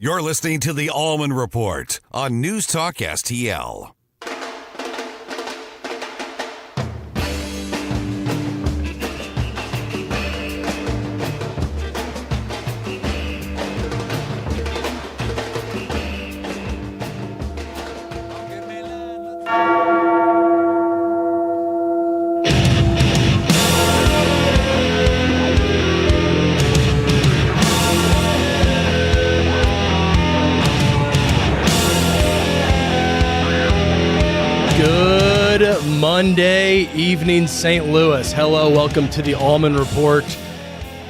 You're listening to the Allman Report on NewsTalkSTL. Monday evening, St. Louis. Hello, welcome to the Allman Report.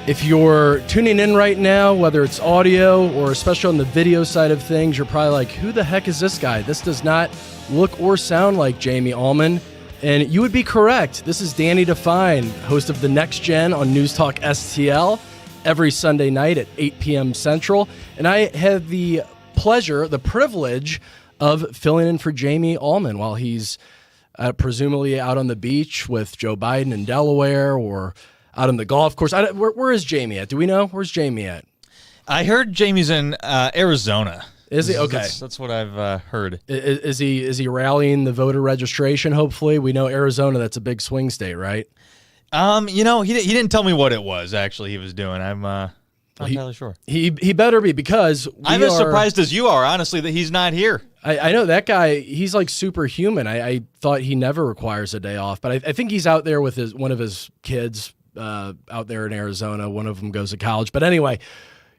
If you're tuning in right now, whether it's audio or especially on the video side of things, you're probably like, who the heck is this guy? This does not look or sound like Jamie Allman. And you would be correct. This is Danny Define, host of The Next Gen on NewsTalkSTL every Sunday night at 8 p.m. Central. And I have the pleasure, the privilege of filling in for Jamie Allman while he's presumably out on the beach with Joe Biden in Delaware or out on the golf course. Where is Jamie at? Do we know? Where's Jamie at? I heard Jamie's in Arizona. Is he? Okay. That's what I've heard. Is he rallying the voter registration, hopefully? We know Arizona, that's a big swing state, right? He didn't tell me what it was, actually, he was doing. I'm not entirely sure. He better be, because I'm as surprised as you are, honestly, that he's not here. I know that guy, he's like superhuman. I thought he never requires a day off, but I think he's out there with one of his kids out there in Arizona. One of them goes to college. But anyway,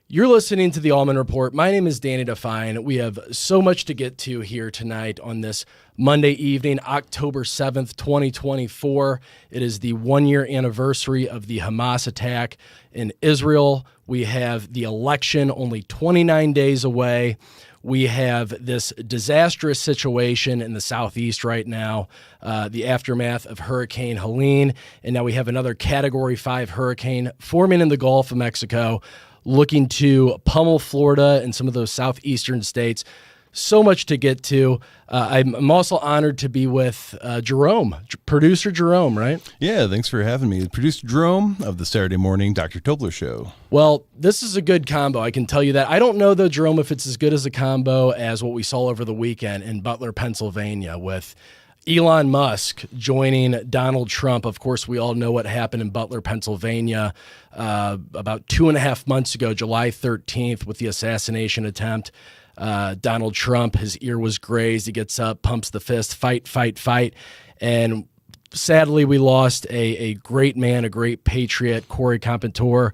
you're listening to the Allman Report. My name is Danny Define. We have so much to get to here tonight on this Monday evening, October 7th, 2024. It is the one-year anniversary of the Hamas attack in Israel. We have the election only 29 days away. We have this disastrous situation in the southeast right now, the aftermath of Hurricane Helene, and now we have another Category 5 hurricane forming in the Gulf of Mexico, looking to pummel Florida and some of those southeastern states. So much to get to. I'm also honored to be with Jerome, producer Jerome, right? Yeah, thanks for having me. Producer Jerome of the Saturday Morning Dr. Tobler Show. Well, this is a good combo, I can tell you that. I don't know, though, Jerome, if it's as good as a combo as what we saw over the weekend in Butler, Pennsylvania, with Elon Musk joining Donald Trump. Of course, we all know what happened in Butler, Pennsylvania about 2.5 months ago, July 13th, with the assassination attempt. Donald Trump, his ear was grazed. He gets up, pumps the fist, fight, fight, fight. And sadly, we lost a great man, a great patriot, Corey Competor.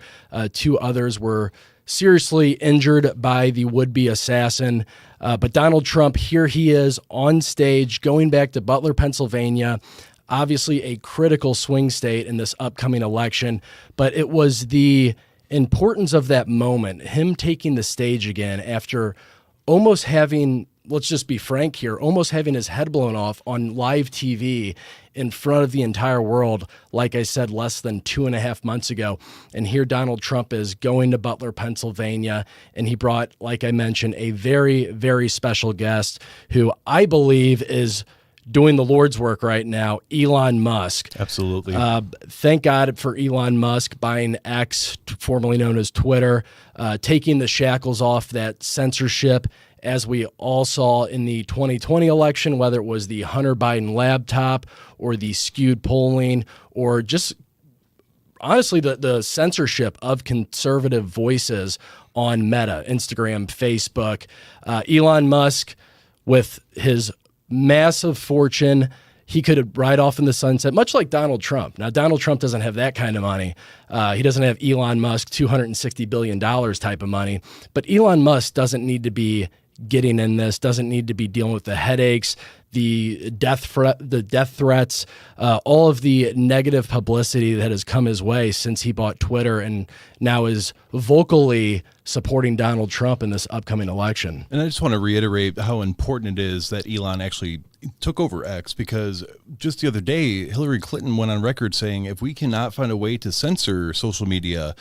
Two others were seriously injured by the would-be assassin. But Donald Trump, here he is on stage, going back to Butler, Pennsylvania, obviously a critical swing state in this upcoming election. But it was the importance of that moment, him taking the stage again after almost having, let's just be frank here, almost having his head blown off on live TV in front of the entire world, like I said, less than 2.5 months ago. And here Donald Trump is going to Butler, Pennsylvania, and he brought, like I mentioned, a very, very special guest who I believe is doing the Lord's work right now, Elon Musk. Absolutely. Thank God for Elon Musk buying X, formerly known as Twitter, taking the shackles off that censorship, as we all saw in the 2020 election, whether it was the Hunter Biden laptop or the skewed polling or just honestly the censorship of conservative voices on Meta, Instagram, Facebook. Elon Musk, with his massive fortune, he could ride off in the sunset, much like Donald Trump. Now, Donald Trump doesn't have that kind of money. He doesn't have Elon Musk $260 billion type of money. But Elon Musk doesn't need to be getting in this, doesn't need to be dealing with the headaches, the death threats, all of the negative publicity that has come his way since he bought Twitter and now is vocally supporting Donald Trump in this upcoming election. And I just want to reiterate how important it is that Elon actually took over X, because just the other day, Hillary Clinton went on record saying, if we cannot find a way to censor social media,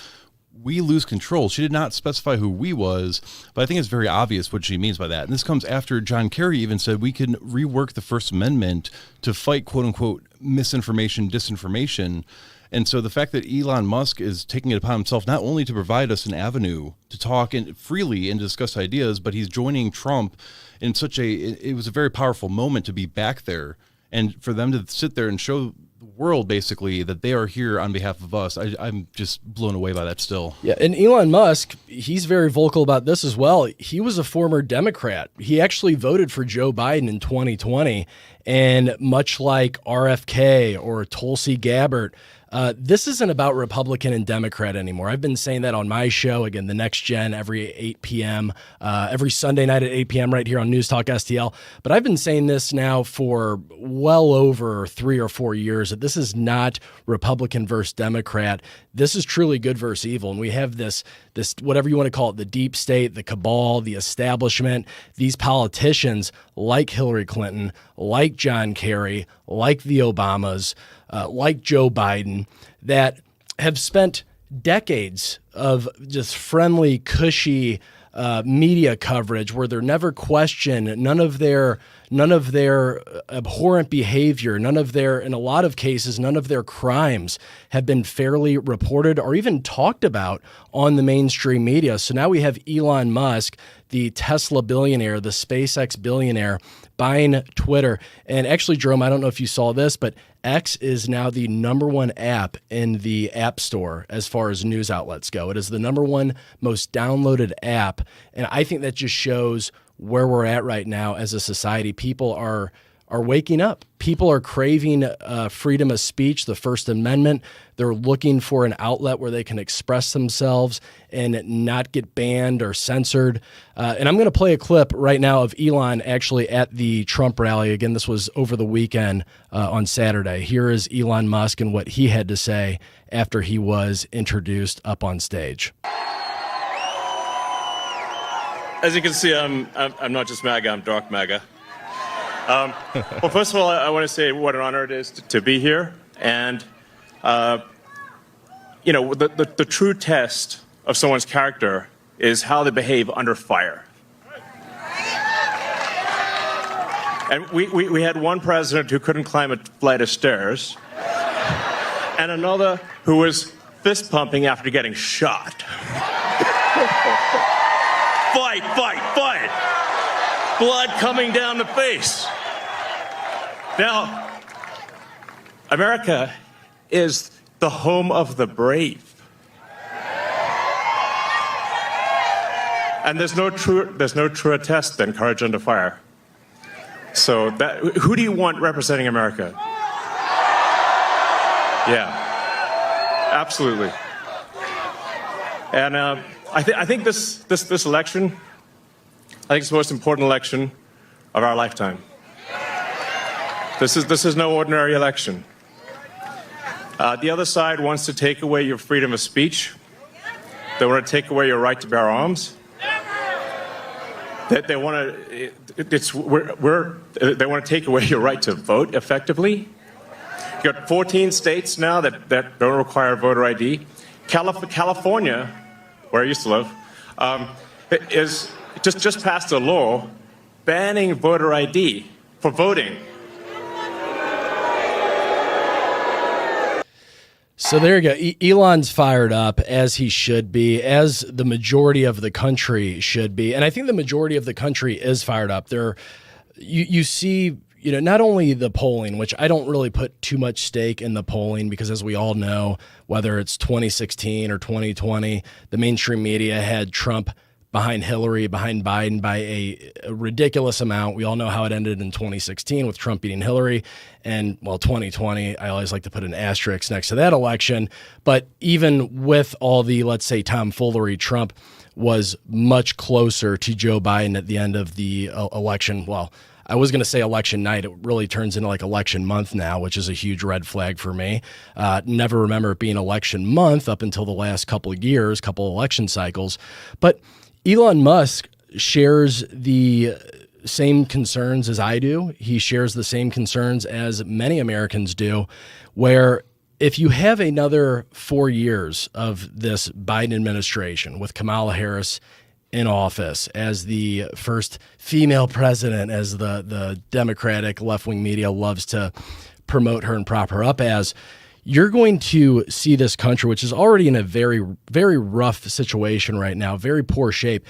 we lose control. She did not specify who we was, but I think it's very obvious what she means by that. And this comes after John Kerry even said we can rework the First Amendment to fight, quote unquote, misinformation, disinformation. And so the fact that Elon Musk is taking it upon himself not only to provide us an avenue to talk and freely and discuss ideas, but he's joining Trump in it was a very powerful moment to be back there and for them to sit there and show the world basically that they are here on behalf of us. I'm just blown away by that still. Yeah, and Elon Musk, he's very vocal about this as well. He was a former Democrat. He actually voted for Joe Biden in 2020. And much like RFK or Tulsi Gabbard, this isn't about Republican and Democrat anymore. I've been saying that on my show, again, The Next Gen, every 8 p.m., every Sunday night at 8 p.m. right here on News Talk STL. But I've been saying this now for well over 3 or 4 years, that this is not Republican versus Democrat. This is truly good versus evil. And we have this whatever you want to call it, the deep state, the cabal, the establishment, these politicians like Hillary Clinton, like John Kerry, like the Obamas, like Joe Biden, that have spent decades of just friendly, cushy media coverage where they're never questioned, none of their abhorrent behavior, in a lot of cases, none of their crimes have been fairly reported or even talked about on the mainstream media. So now we have Elon Musk, the Tesla billionaire, the SpaceX billionaire, buying Twitter. And actually, Jerome, I don't know if you saw this, but X is now the #1 app in the App Store as far as news outlets go. It is the #1 most downloaded app. And I think that just shows where we're at right now as a society. People are waking up. People are craving freedom of speech, the First Amendment. They're looking for an outlet where they can express themselves and not get banned or censored. And I'm going to play a clip right now of Elon actually at the Trump rally. Again, this was over the weekend on Saturday. Here is Elon Musk and what he had to say after he was introduced up on stage. As you can see, I'm not just MAGA, I'm dark MAGA. Well, first of all, I want to say what an honor it is to be here. And, the true test of someone's character is how they behave under fire. And we had one president who couldn't climb a flight of stairs, and another who was fist pumping after getting shot. Fight, fight, fight. Blood coming down the face. Now, America is the home of the brave. And there's no truer test than courage under fire. So who do you want representing America? Yeah, absolutely. And I think this election, I think it's the most important election of our lifetime. This is no ordinary election. The other side wants to take away your freedom of speech. They want to take away your right to bear arms. They want to take away your right to vote effectively. You got 14 states now that don't require voter ID. California, where I used to live, is just passed a law banning voter ID for voting. So there you go. Elon's fired up, as he should be, as the majority of the country should be. And I think the majority of the country is fired up. You see, not only the polling, which I don't really put too much stake in the polling because, as we all know, whether it's 2016 or 2020, the mainstream media had Trump behind Hillary, behind Biden by a ridiculous amount. We all know how it ended in 2016 with Trump beating Hillary. And, 2020, I always like to put an asterisk next to that election. But even with all the, let's say, tomfoolery, Trump was much closer to Joe Biden at the end of the election. Well, I was going to say election night. It really turns into like election month now, which is a huge red flag for me. Never remember it being election month up until the last couple of years, couple election cycles. But Elon Musk shares the same concerns as I do. He shares the same concerns as many Americans do, where if you have another 4 years of this Biden administration with Kamala Harris in office as the first female president, as the Democratic left-wing media loves to promote her and prop her up as, you're going to see this country, which is already in a very, very rough situation right now, very poor shape.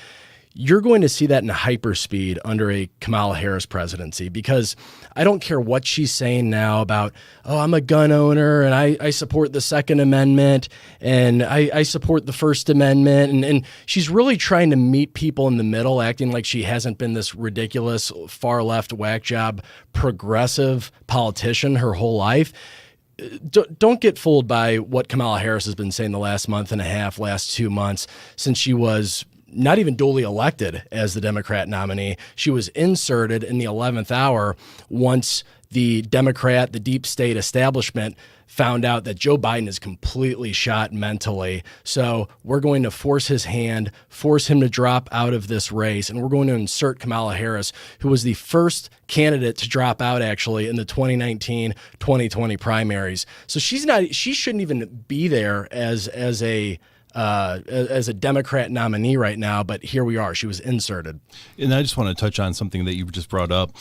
You're going to see that in hyperspeed under a Kamala Harris presidency, because I don't care what she's saying now about, oh, I'm a gun owner and I support the Second Amendment and I support the First Amendment. And she's really trying to meet people in the middle, acting like she hasn't been this ridiculous far left whack job progressive politician her whole life. Don't get fooled by what Kamala Harris has been saying the last month and a half, last 2 months, since she was not even duly elected as the Democrat nominee. She was inserted in the 11th hour once the Democrat, the deep state establishment found out that Joe Biden is completely shot mentally. So we're going to force his hand, force him to drop out of this race, and we're going to insert Kamala Harris, who was the first candidate to drop out actually in the 2019-2020 primaries. So she shouldn't even be there as a Democrat nominee right now, but here we are. She was inserted. And I just want to touch on something that you just brought up.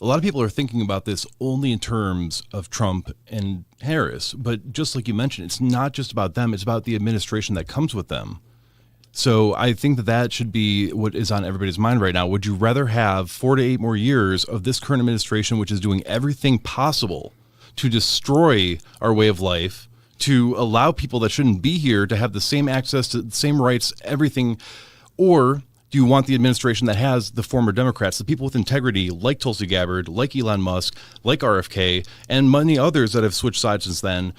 A lot of people are thinking about this only in terms of Trump and Harris, but just like you mentioned, it's not just about them. It's about the administration that comes with them. So I think that should be what is on everybody's mind right now. Would you rather have 4 to 8 more years of this current administration, which is doing everything possible to destroy our way of life, to allow people that shouldn't be here to have the same access to the same rights, everything? Or do you want the administration that has the former Democrats, the people with integrity, like Tulsi Gabbard, like Elon Musk, like RFK, and many others that have switched sides since then?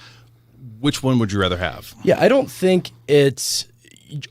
Which one would you rather have? Yeah, I don't think it's,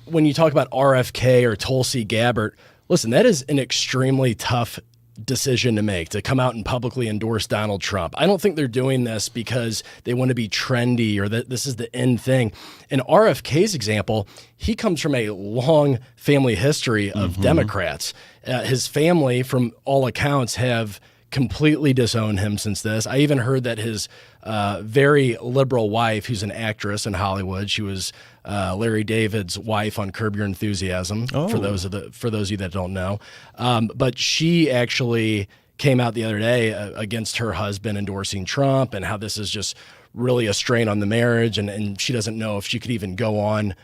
when you talk about RFK or Tulsi Gabbard, listen, that is an extremely tough decision to make, to come out and publicly endorse Donald Trump. I don't think they're doing this because they want to be trendy or that this is the end thing. In RFK's example, he comes from a long family history of Democrats. His family, from all accounts, have completely disowned him since this. I even heard that his very liberal wife, who's an actress in Hollywood, she was Larry David's wife on Curb Your Enthusiasm, for those of you that don't know. But she actually came out the other day against her husband endorsing Trump and how this is just really a strain on the marriage. And she doesn't know if she could even go on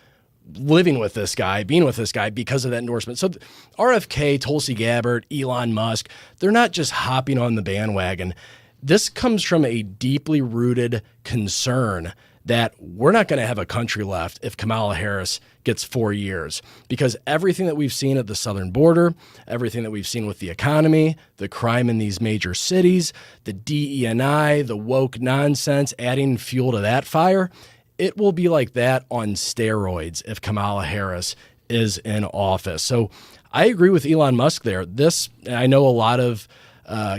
living with this guy, being with this guy because of that endorsement. So RFK, Tulsi Gabbard, Elon Musk, they're not just hopping on the bandwagon. This comes from a deeply rooted concern that we're not going to have a country left if Kamala Harris gets 4 years, because everything that we've seen at the southern border, everything that we've seen with the economy, the crime in these major cities, the DE&I, the woke nonsense, adding fuel to that fire, it will be like that on steroids if Kamala Harris is in office. So I agree with Elon Musk there. I know a lot of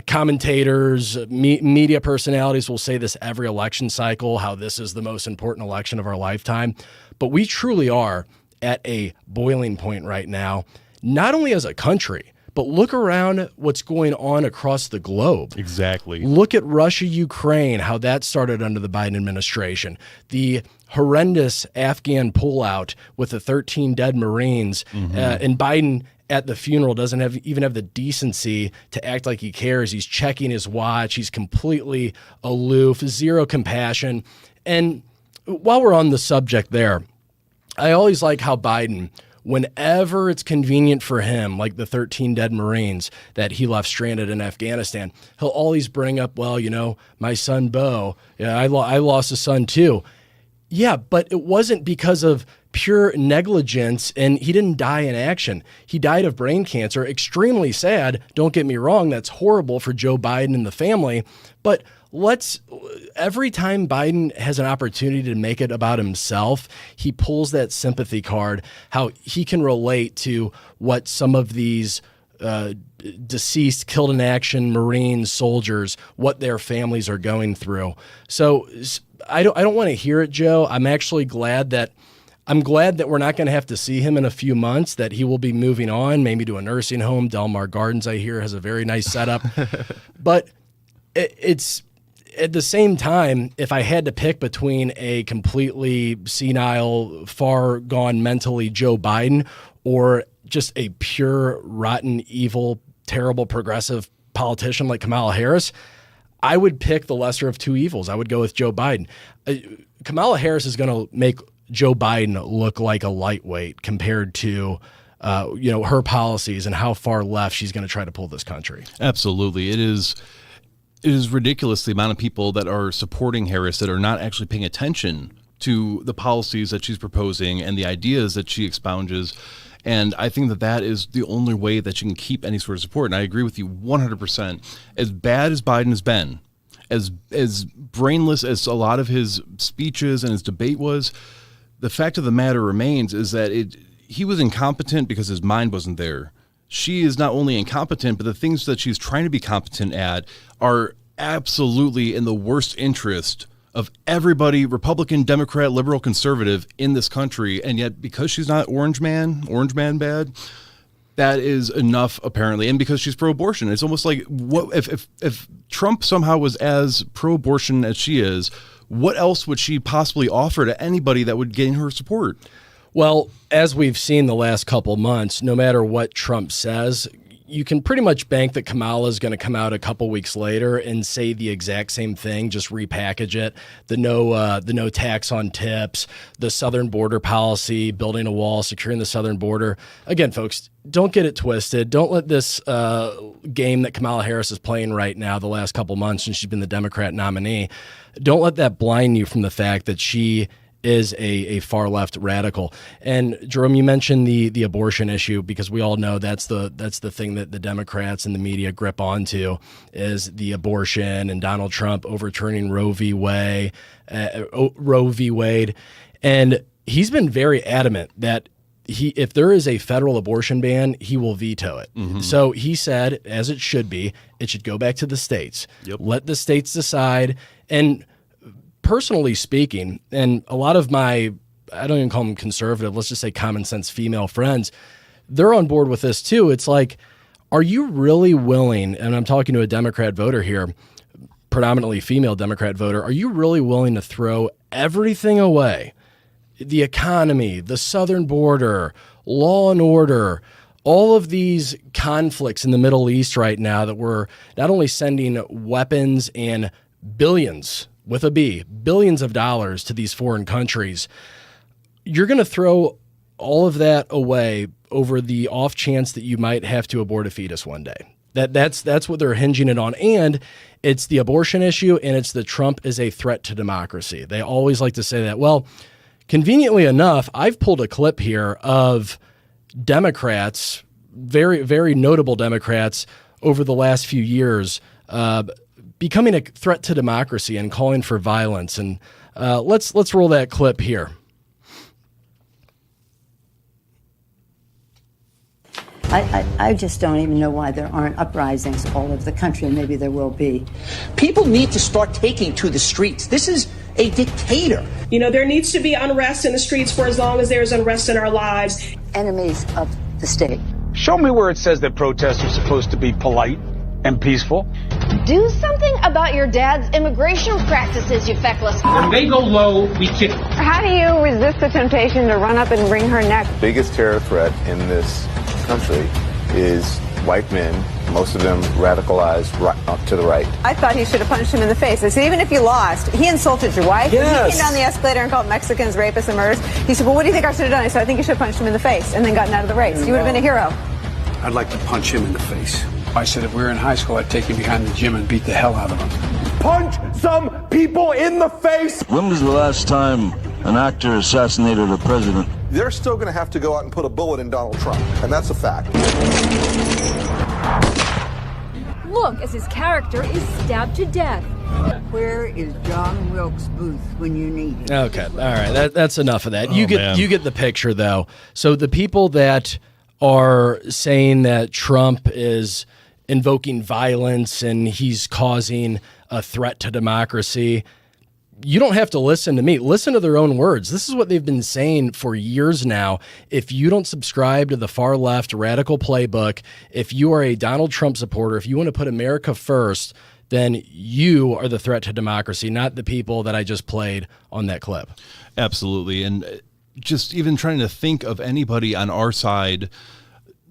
commentators, media personalities will say this every election cycle, how this is the most important election of our lifetime. But we truly are at a boiling point right now, not only as a country, but look around what's going on across the globe. Exactly. Look at Russia, Ukraine, how that started under the Biden administration. The horrendous Afghan pullout with the 13 dead Marines, and Biden at the funeral doesn't even have the decency to act like he cares. He's checking his watch. He's completely aloof, zero compassion. And while we're on the subject there, I always like how Biden, whenever it's convenient for him, like the 13 dead Marines that he left stranded in Afghanistan, he'll always bring up, well, my son Bo, I lost a son too. Yeah, but it wasn't because of pure negligence, and he didn't die in action. He died of brain cancer. Extremely sad. Don't get me wrong. That's horrible for Joe Biden and the family. But every time Biden has an opportunity to make it about himself, he pulls that sympathy card, how he can relate to what some of these deceased, killed in action Marines, soldiers, what their families are going through. So I don't want to hear it, Joe. I'm actually glad that we're not going to have to see him in a few months, that he will be moving on, maybe to a nursing home. Del Mar Gardens, I hear, has a very nice setup. But it's at the same time, if I had to pick between a completely senile, far gone mentally Joe Biden or just a pure, rotten, evil, terrible progressive politician like Kamala Harris, I would pick the lesser of two evils. I would go with Joe Biden. Kamala Harris is going to make Joe Biden look like a lightweight compared to her policies and how far left she's going to try to pull this country. Absolutely. It is ridiculous the amount of people that are supporting Harris that are not actually paying attention to the policies that she's proposing and the ideas that she expounds. And I think that is the only way that you can keep any sort of support. And I agree with you 100%. As bad as Biden has been, as brainless as a lot of his speeches and his debate was, the fact of the matter remains is that he was incompetent because his mind wasn't there. She is not only incompetent, but the things that she's trying to be competent at are absolutely in the worst interest of everybody, Republican, Democrat, liberal, conservative in this country. And yet because she's not orange man bad, that is enough apparently. And because she's pro-abortion, it's almost like, what if Trump somehow was as pro-abortion as she is, what else would she possibly offer to anybody that would gain her support? Well, as we've seen the last couple months, no matter what Trump says, you can pretty much bank that Kamala is going to come out a couple weeks later and say the exact same thing, just repackage it. The no tax on tips, the southern border policy, building a wall, securing the southern border. Again, folks, don't get it twisted. Don't let this game that Kamala Harris is playing right now, the last couple months since she's been the Democrat nominee, don't let that blind you from the fact that she is a far left radical. And Jerome, you mentioned the abortion issue because we all know that's the thing that the Democrats and the media grip onto is the abortion and Donald Trump overturning Roe v. Wade. And he's been very adamant that if there is a federal abortion ban, he will veto it. Mm-hmm. So he said, as it should be, it should go back to the states. Yep. Let the states decide. And personally speaking, and a lot of my, I don't even call them conservative, let's just say common sense female friends, they're on board with this too. It's like, are you really willing, and I'm talking to a Democrat voter here, predominantly female Democrat voter, are you really willing to throw everything away? The economy, the southern border, law and order, all of these conflicts in the Middle East right now that we're not only sending weapons and billions with a B, billions of dollars to these foreign countries. You're going to throw all of that away over the off chance that you might have to abort a fetus one day. That's what they're hinging it on. And it's the abortion issue, and it's the Trump is a threat to democracy. They always like to say that. Well, conveniently enough, I've pulled a clip here of Democrats, very, very notable Democrats over the last few years, becoming a threat to democracy and calling for violence. And let's roll that clip here. I just don't even know why there aren't uprisings all over the country, and maybe there will be. People need to start taking to the streets. This is a dictator. You know, there needs to be unrest in the streets for as long as there's unrest in our lives. Enemies of the state. Show me where it says that protests are supposed to be polite and peaceful. Do something about your dad's immigration practices, you feckless. When they go low, we kick. How do you resist the temptation to run up and wring her neck? The biggest terror threat in this country is white men, most of them radicalized right, to the right. I thought he should have punched him in the face. I said, even if you lost, he insulted your wife. Yes. He came down the escalator and called Mexicans rapists and murderers. He said, well, what do you think I should have done? I said, I think you should have punched him in the face and then gotten out of the race. You would have been a hero. I'd like to punch him in the face. I said if we were in high school, I'd take him behind the gym and beat the hell out of him. Punch some people in the face! When was the last time an actor assassinated a president? They're still going to have to go out and put a bullet in Donald Trump, and that's a fact. Look as his character is stabbed to death. Where is John Wilkes Booth when you need him? Okay, all right, that's enough of that. You get the picture, though. So the people that are saying that Trump is invoking violence and he's causing a threat to democracy, you don't have to listen to me. Listen to their own words. This is what they've been saying for years now. If you don't subscribe to the far left radical playbook, if you are a Donald Trump supporter, if you want to put America first, then you are the threat to democracy, not the people that I just played on that clip. Absolutely. And just even trying to think of anybody on our side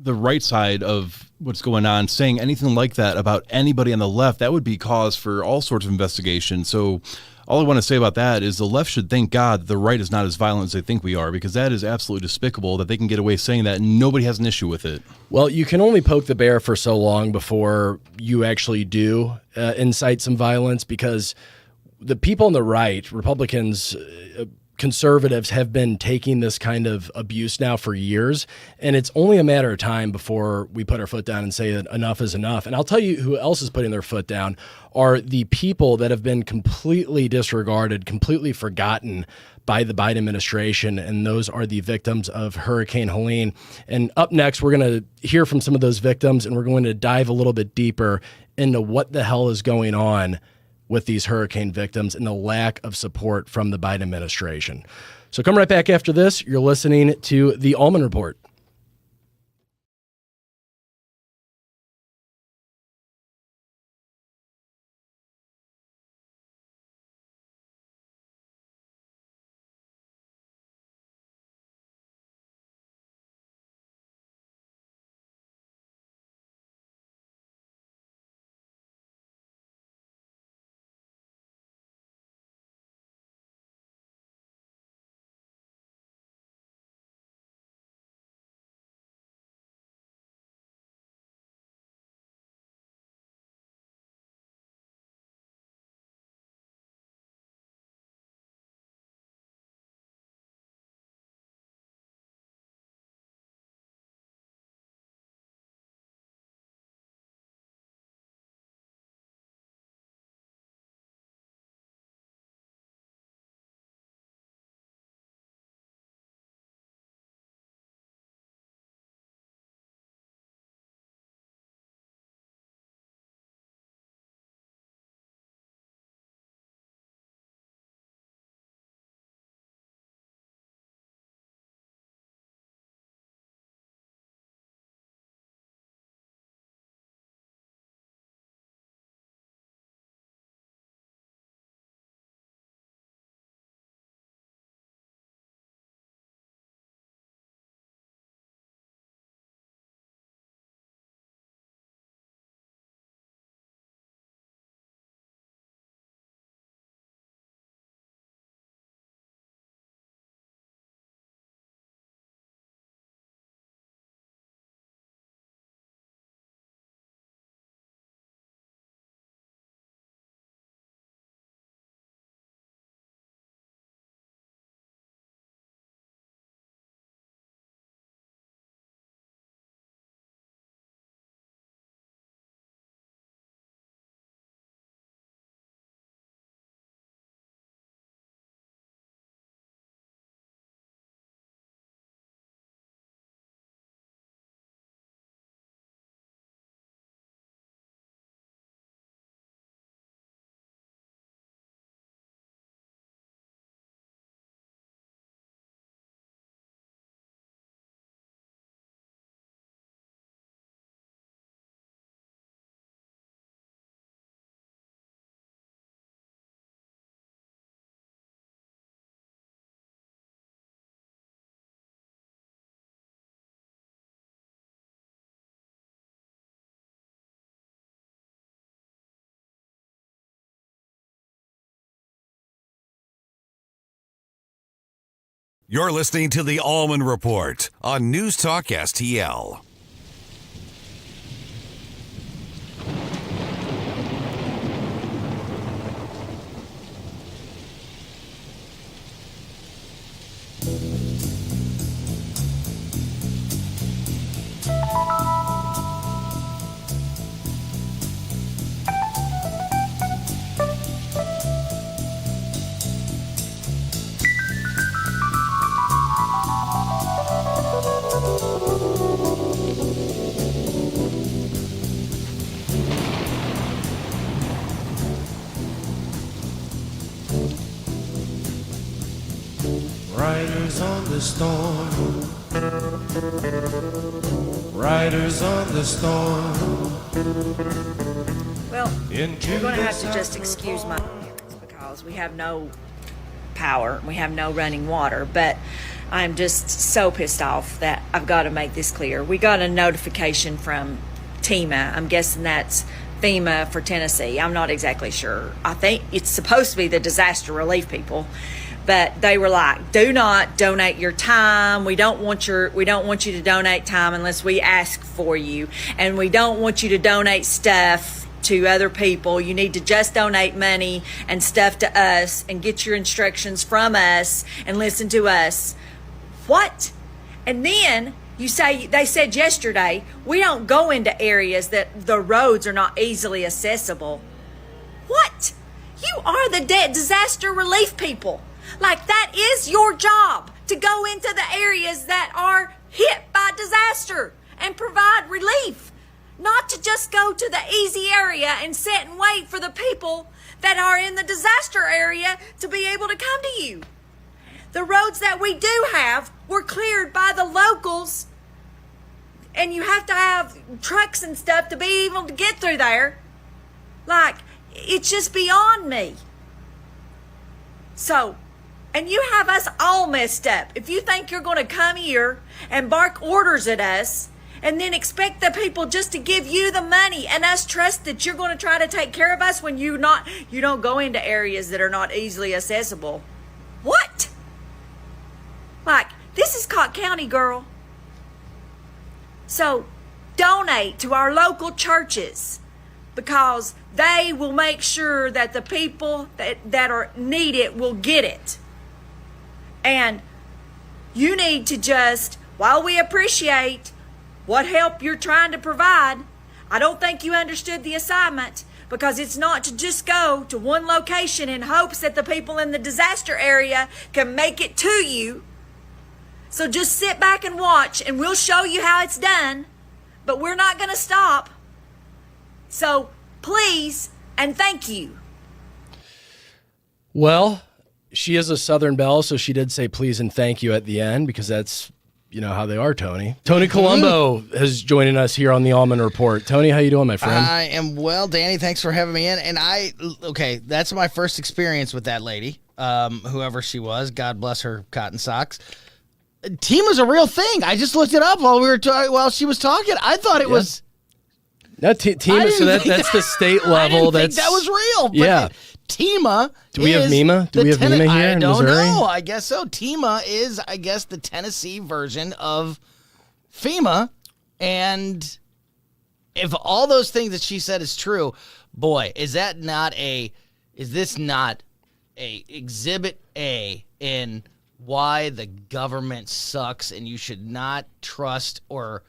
the right side of what's going on saying anything like that about anybody on the left, that would be cause for all sorts of investigation. So all I want to say about that is the left should thank God that the right is not as violent as they think we are, because that is absolutely despicable that they can get away saying that and nobody has an issue with it. Well, you can only poke the bear for so long before you actually do incite some violence, because the people on the right, Republicans, conservatives, have been taking this kind of abuse now for years, and it's only a matter of time before we put our foot down and say that enough is enough. And I'll tell you who else is putting their foot down are the people that have been completely disregarded, completely forgotten by the Biden administration, and those are the victims of Hurricane Helene. And up next, we're going to hear from some of those victims, and we're going to dive a little bit deeper into what the hell is going on with these hurricane victims and the lack of support from the Biden administration. So come right back after this. You're listening to the Allman Report. You're listening to the Allman Report on NewsTalkSTL. Riders on the storm. Riders on the storm. Well, you're going to have to just excuse my appearance because we have no power, we have no running water. But I'm just so pissed off that I've got to make this clear. We got a notification from TEMA. I'm guessing that's FEMA for Tennessee. I'm not exactly sure. I think it's supposed to be the disaster relief people. But they were like, do not donate your time. We don't want you to donate time unless we ask for you. And we don't want you to donate stuff to other people. You need to just donate money and stuff to us and get your instructions from us and listen to us. What? And then they said yesterday, we don't go into areas that the roads are not easily accessible. What? You are the disaster relief people. Like, that is your job, to go into the areas that are hit by disaster and provide relief. Not to just go to the easy area and sit and wait for the people that are in the disaster area to be able to come to you. The roads that we do have were cleared by the locals, and you have to have trucks and stuff to be able to get through there. Like, it's just beyond me. So, and you have us all messed up. If you think you're going to come here and bark orders at us and then expect the people just to give you the money and us trust that you're going to try to take care of us when you don't go into areas that are not easily accessible. What? Like, this is Cott County, girl. So, donate to our local churches, because they will make sure that the people that need it will get it. And you need to just, while we appreciate what help you're trying to provide, I don't think you understood the assignment, because it's not to just go to one location in hopes that the people in the disaster area can make it to you. So just sit back and watch, and we'll show you how it's done, but we're not going to stop. So please and thank you. Well, she is a Southern belle, so she did say please and thank you at the end, because that's, how they are, Tony. Tony Colombo is joining us here on the Allman Report. Tony, how you doing, my friend? I am well, Danny. Thanks for having me in. And that's my first experience with that lady, whoever she was. God bless her cotton socks. TEMA's a real thing. I just looked it up while she was talking. I thought it was. No, TEMA, so that's the state level. I didn't think that was real. But yeah. TEMA. Do we have MEMA? Do we have MEMA here in Missouri? I don't know. I guess so. TEMA is, I guess, the Tennessee version of FEMA. And if all those things that she said is true, boy, is this not a exhibit A in why the government sucks, and you should not trust or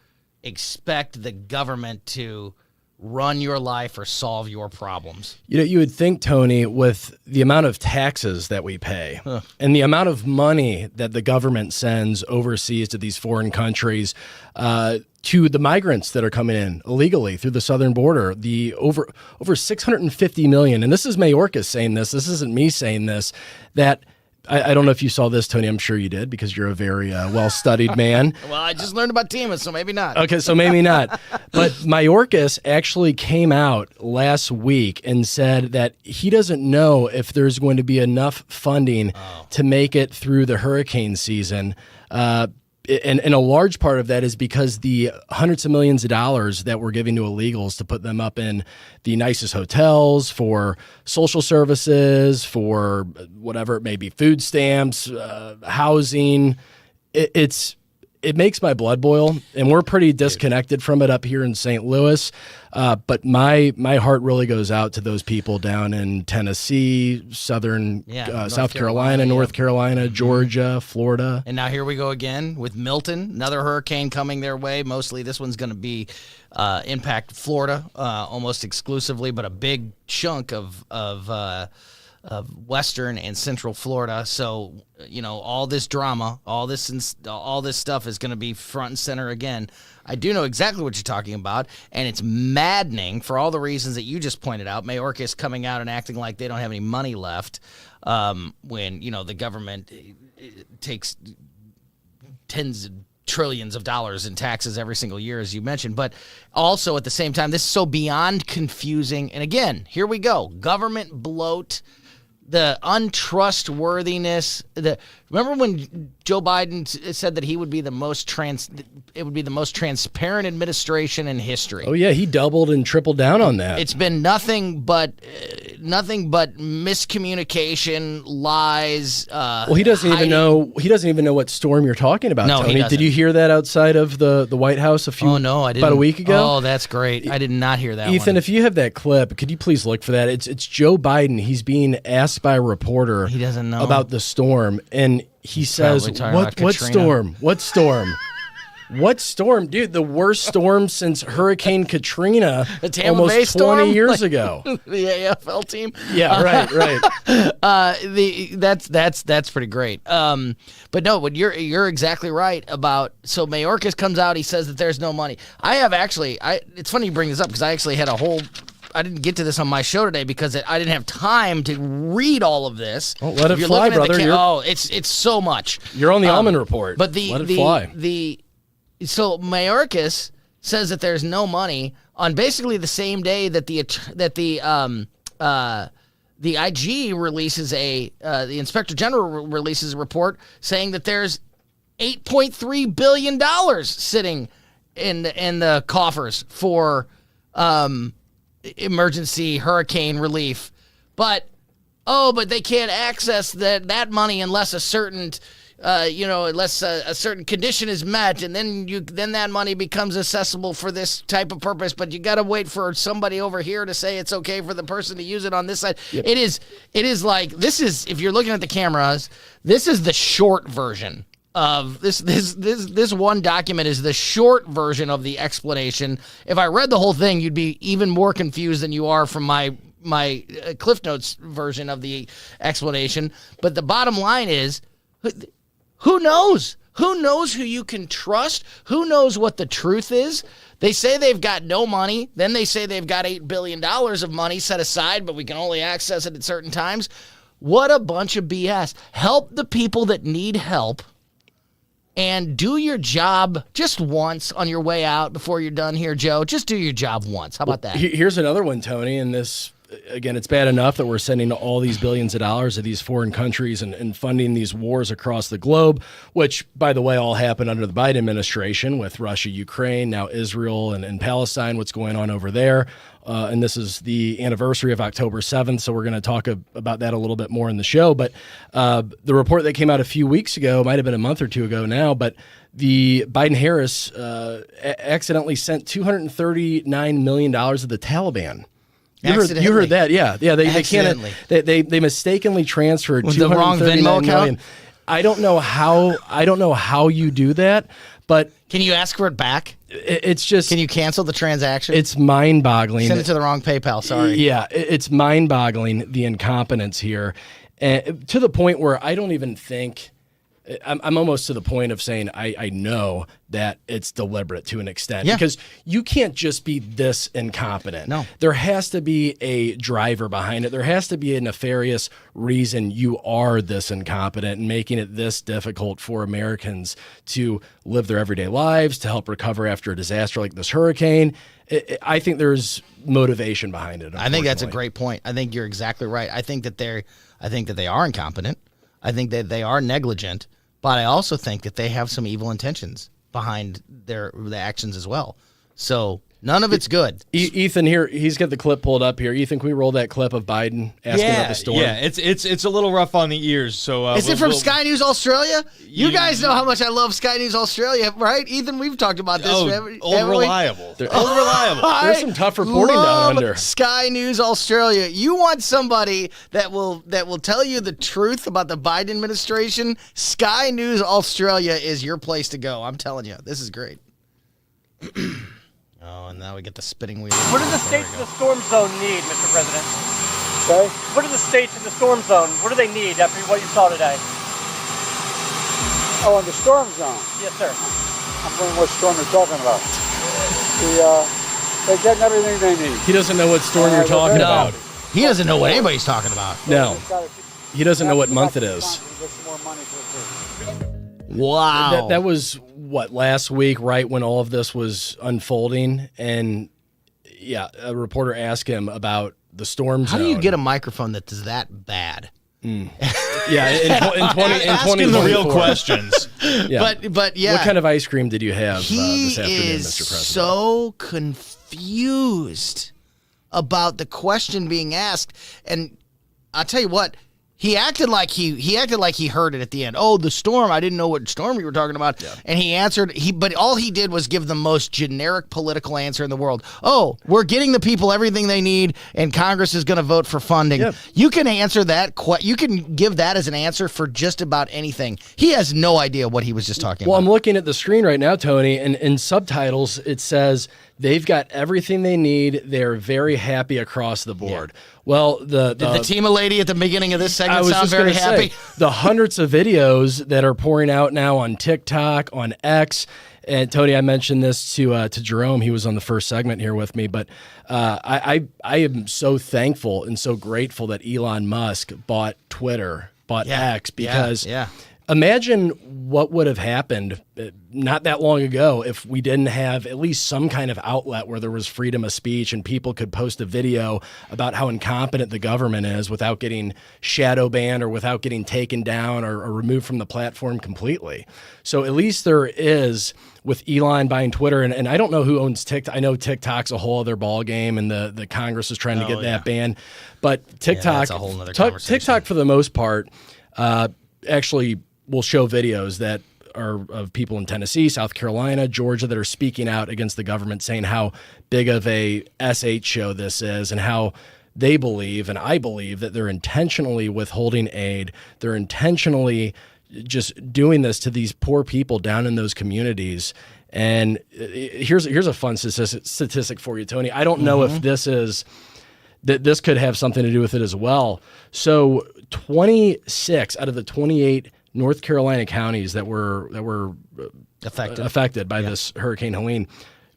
expect the government to run your life or solve your problems. You would think, Tony, with the amount of taxes that we pay and the amount of money that the government sends overseas to these foreign countries, to the migrants that are coming in illegally through the southern border, the over $650 million, and this is Mayorkas saying this isn't me saying this, that I don't know if you saw this, Tony. I'm sure you did, because you're a very well-studied man. Well, I just learned about TEMA, so maybe not. Okay, so maybe not. But Mayorkas actually came out last week and said that he doesn't know if there's going to be enough funding to make it through the hurricane season. And a large part of that is because the hundreds of millions of dollars that we're giving to illegals to put them up in the nicest hotels, for social services, for whatever it may be, food stamps, housing, it makes my blood boil, and we're pretty disconnected from it up here in St. Louis. But my heart really goes out to those people down in Tennessee, South Carolina, North Carolina, Georgia, Florida. And now here we go again with Milton, another hurricane coming their way. Mostly this one's going to be impact Florida almost exclusively, but a big chunk of Western and Central Florida. So, all this drama, all this stuff is going to be front and center again. I do know exactly what you're talking about, and it's maddening for all the reasons that you just pointed out. Mayorkas coming out and acting like they don't have any money left, when, the government takes tens of trillions of dollars in taxes every single year, as you mentioned. But also at the same time, this is so beyond confusing. And again, here we go. Government bloat. the untrustworthiness. Remember when Joe Biden said that he would be the most transparent administration in history? Oh yeah, he doubled and tripled down on that. It's been nothing but miscommunication, lies. Well, he doesn't even know. He doesn't even know what storm you're talking about. No, Tony. he doesn't. Did you hear that outside of the White House I didn't. about a week ago? Oh, that's great. I did not hear that. Ethan, one. if you have that clip, could you please look for that? It's Joe Biden. He's being asked by a reporter He doesn't know. about the storm, and he says, probably talking about what Katrina." storm? What storm? What storm? Dude, the worst storm since Hurricane Katrina The Tampa almost Bay 20 storm? years ago. The AFL team. Yeah, right. That's pretty great. But you're exactly right about. So Mayorkas comes out. He says that there's no money. It's funny you bring this up because I actually had I didn't get to this on my show today because I didn't have time to read all of this. Oh, let it If you're fly, looking at the brother. it's so much. You're on the Allman Report. But let it fly. So Mayorkas says that there's no money on basically the same day that the IG releases the Inspector General releases a report saying that there's $8.3 billion sitting in the coffers for emergency hurricane relief, but they can't access that money unless a certain a certain condition is met, and then that money becomes accessible for this type of purpose. But you got to wait for somebody over here to say it's okay for the person to use it on this side. Yep. It is like this is, if you're looking at the cameras, this is the short version of this one document is the short version of the explanation. If I read the whole thing, you'd be even more confused than you are from my Cliff Notes version of the explanation. But the bottom line is, who knows? Who knows who you can trust? Who knows what the truth is? They say they've got no money. Then they say they've got $8 billion of money set aside, but we can only access it at certain times. What a bunch of BS. Help the people that need help. And do your job just once on your way out before you're done here, Joe. Just do your job once. How about that? Here's another one, Tony, and this, again, it's bad enough that we're sending all these billions of dollars to these foreign countries and funding these wars across the globe, which, by the way, all happened under the Biden administration with Russia, Ukraine, now Israel and Palestine, what's going on over there. And this is the anniversary of October 7th, so we're going to talk about that a little bit more in the show. But the report that came out a few weeks ago, might have been a month or two ago now, but the Biden-Harris accidentally sent $239 million to the Taliban. You heard that? Yeah. They can't. They mistakenly transferred with the wrong Venmo account. I don't know how you do that, but can you ask for it back? It's just, can you cancel the transaction? It's mind-boggling. Send it to the wrong PayPal. Sorry. Yeah, it's mind-boggling, the incompetence here, and to the point where I don't even think. I'm almost to the point of saying I know that it's deliberate to an extent, because you can't just be this incompetent. No. There has to be a driver behind it. There has to be a nefarious reason you are this incompetent and making it this difficult for Americans to live their everyday lives, to help recover after a disaster like this hurricane. I think there's motivation behind it. I think that's a great point. I think you're exactly right. I think that they are incompetent. I think that they are negligent, but I also think that they have some evil intentions behind the actions as well. So none of it's good. Ethan, here, he's got the clip pulled up here. Ethan, can we roll that clip of Biden asking about the storm? Yeah, it's a little rough on the ears. So is it from Sky News Australia? You guys know how much I love Sky News Australia, right? Ethan, we've talked about this. Old reliable. Old reliable. There's some tough reporting down under. Sky News Australia. You want somebody that will tell you the truth about the Biden administration? Sky News Australia is your place to go. I'm telling you, this is great. Oh, and now we get the spinning wheel. What do the states in the storm zone need, Mr. President? Okay. What do the states in the storm zone, what do they need after what you saw today? Oh, in the storm zone? Yes, sir. I'm wondering what storm you're talking about. They're getting everything they need. He doesn't know what storm you're talking about. He doesn't know what anybody's talking about. No. He doesn't know what month it is. Wow. That was, last week, right when all of this was unfolding? And, yeah, a reporter asked him about the storm zone. How do you get a microphone that is that bad? Yeah, in 20 asking the real questions. Yeah. But yeah. What kind of ice cream did you have He this afternoon, is Mr. President? so confused about the question being asked, and I'll tell you what. He acted like he heard it at the end. Oh, the storm! I didn't know what storm you were talking about. Yeah. And he answered. But all he did was give the most generic political answer in the world. Oh, we're getting the people everything they need, and Congress is going to vote for funding. Yeah. You can answer that. You can give that as an answer for just about anything. He has no idea what he was just talking about. Well, I'm looking at the screen right now, Tony, and in subtitles it says they've got everything they need. They're very happy across the board. Yeah. Well, did the team lady at the beginning of this segment sound very happy? The hundreds of videos that are pouring out now on TikTok, on X, and Tony, I mentioned this to Jerome. He was on the first segment here with me, but I am so thankful and so grateful that Elon Musk bought Twitter, bought X, because imagine what would have happened not that long ago if we didn't have at least some kind of outlet where there was freedom of speech and people could post a video about how incompetent the government is without getting shadow banned or without getting taken down or removed from the platform completely. So at least there is, with Elon buying Twitter, and I don't know who owns TikTok. I know TikTok's a whole other ball game, and the Congress is trying to get that banned. But TikTok, that's a whole nother conversation. TikTok for the most part, actually will show videos that are of people in Tennessee, South Carolina, Georgia that are speaking out against the government, saying how big of a SH show this is and how they believe, and I believe, that they're intentionally withholding aid. They're intentionally just doing this to these poor people down in those communities. And here's a fun statistic for you, Tony. I don't know if this could have something to do with it as well. So 26 out of the 28 North Carolina counties that were affected by this Hurricane Helene,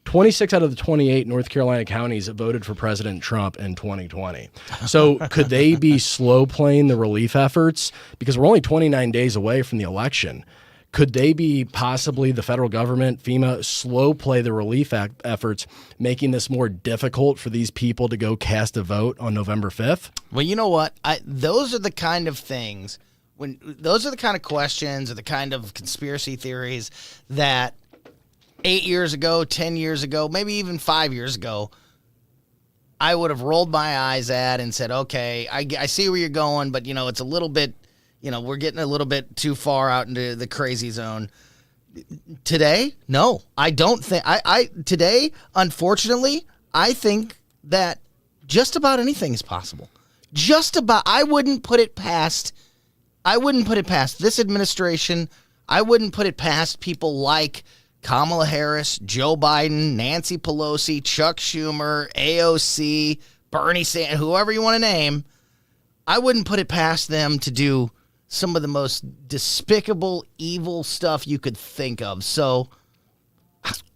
26 out of the 28 North Carolina counties voted for President Trump in 2020. So could they be slow playing the relief efforts? Because we're only 29 days away from the election. Could they be possibly, the federal government, FEMA, slow play the relief efforts, making this more difficult for these people to go cast a vote on November 5th? Well, you know what? Those are the kind of things, those are the kind of questions or the kind of conspiracy theories that 8 years ago, 10 years ago, maybe even 5 years ago, I would have rolled my eyes at and said, okay, I see where you're going, but, it's a little bit, we're getting a little bit too far out into the crazy zone. Today, no, I don't think. Today, unfortunately, I think that just about anything is possible. Just about. I wouldn't put it past this administration. I wouldn't put it past people like Kamala Harris, Joe Biden, Nancy Pelosi, Chuck Schumer, AOC, Bernie Sanders, whoever you want to name. I wouldn't put it past them to do some of the most despicable, evil stuff you could think of. So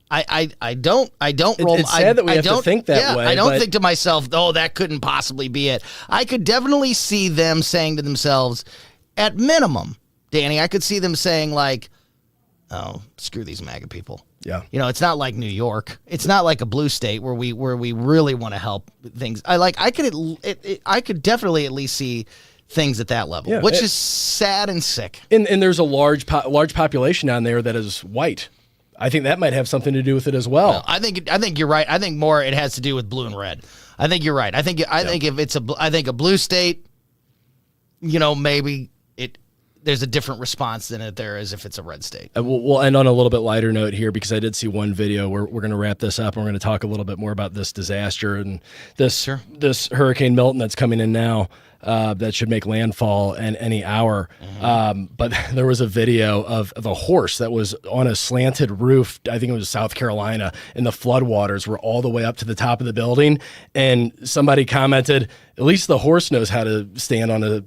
I don't roll. It's sad that we have to think that way. I don't think to myself, oh, that couldn't possibly be it. I could definitely see them saying to themselves, at minimum, Danny, I could see them saying like, oh, screw these MAGA people. Yeah. It's not like New York. It's not like a blue state where we really want to help things. I could definitely at least see things at that level, which is sad and sick. And there's a large population down there that is white. I think that might have something to do with it as well. No, I think you're right. I think more it has to do with blue and red. I think you're right. I think if it's a blue state, maybe there's a different response than there is if it's a red state. We'll end on a little bit lighter note here because I did see one video where we're going to wrap this up and we're going to talk a little bit more about this disaster and this Hurricane Milton that's coming in now. That should make landfall in any hour. But there was a video of a horse that was on a slanted roof. I think it was South Carolina, and the floodwaters were all the way up to the top of the building. And somebody commented, at least the horse knows how to stand on a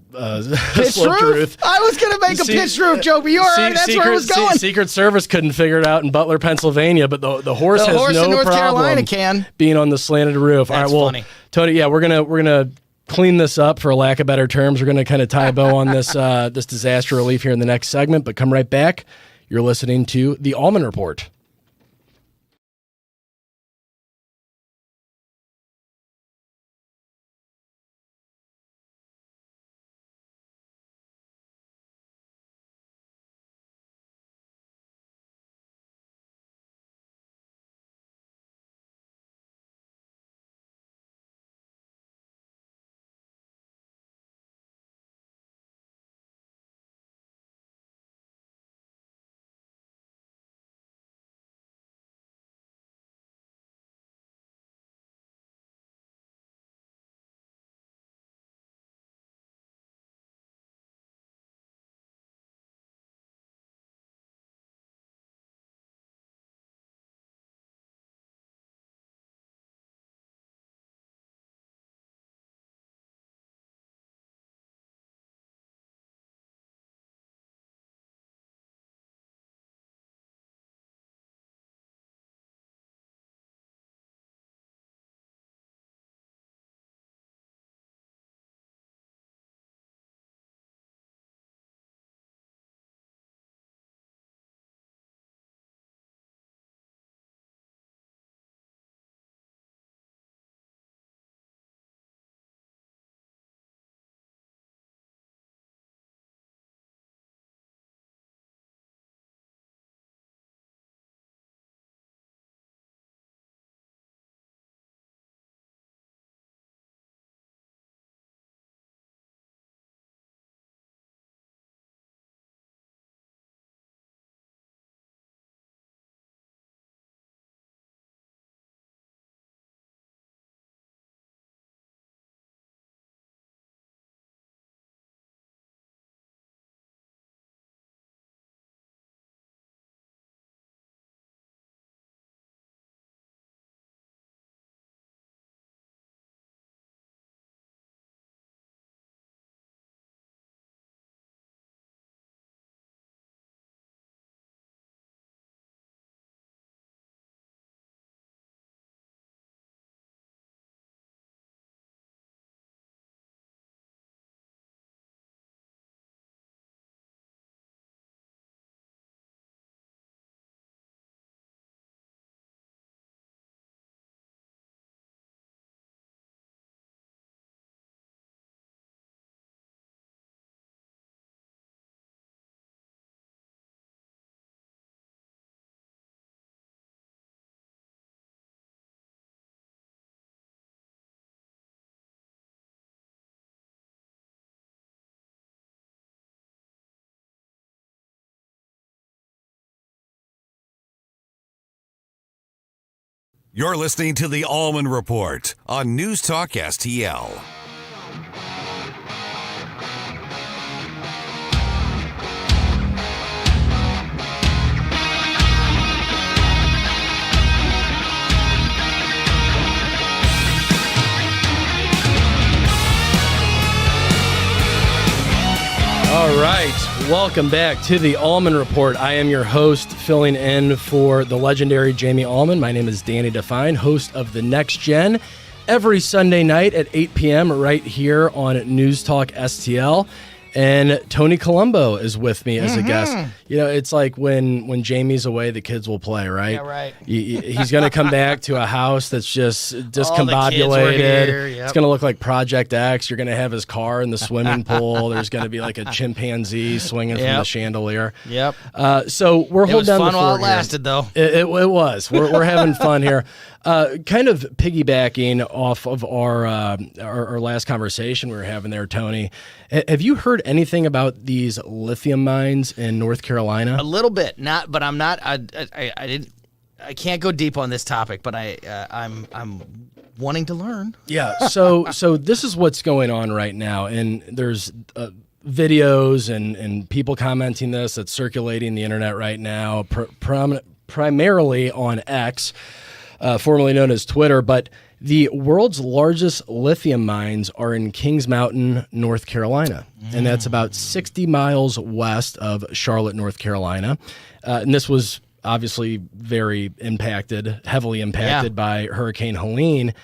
sloped roof. I was going to make a pitched roof joke, but you are right. That's where I was going. Secret Service couldn't figure it out in Butler, Pennsylvania, but the horse has no in North Carolina problem being on the slanted roof. That's all right, well, funny. Tony, we're gonna clean this up, for lack of better terms. We're going to kind of tie a bow on this this disaster relief here in the next segment, but come right back. You're listening to the Allman Report. You're listening to the Allman Report on News Talk STL. All right, welcome back to the Allman Report. I am your host, filling in for the legendary Jamie Allman. My name is Danny Define, host of The Next Gen, every Sunday night at 8 p.m. right here on News Talk STL. And Tony Colombo is with me as a guest. You know, it's like when Jamie's away, the kids will play, right? Yeah, right. He's going to come back to a house that's just discombobulated. All the kids were here, yep. It's going to look like Project X. You're going to have his car in the swimming pool. There's going to be like a chimpanzee swinging from the chandelier. Yep. So we're holding down the fort. It was fun while it here. lasted, though. It was. We're having fun here. Kind of piggybacking off of our last conversation we were having there, Tony. Have you heard anything about these lithium mines in North Carolina? A little bit, but I'm not. I can't go deep on this topic, but I'm wanting to learn. Yeah. So this is what's going on right now, and there's videos and people commenting this that's circulating the internet right now, primarily on X. Formerly known as Twitter, but the world's largest lithium mines are in Kings Mountain, North Carolina, and that's about 60 miles west of Charlotte, North Carolina. And this was obviously heavily impacted by Hurricane Helene.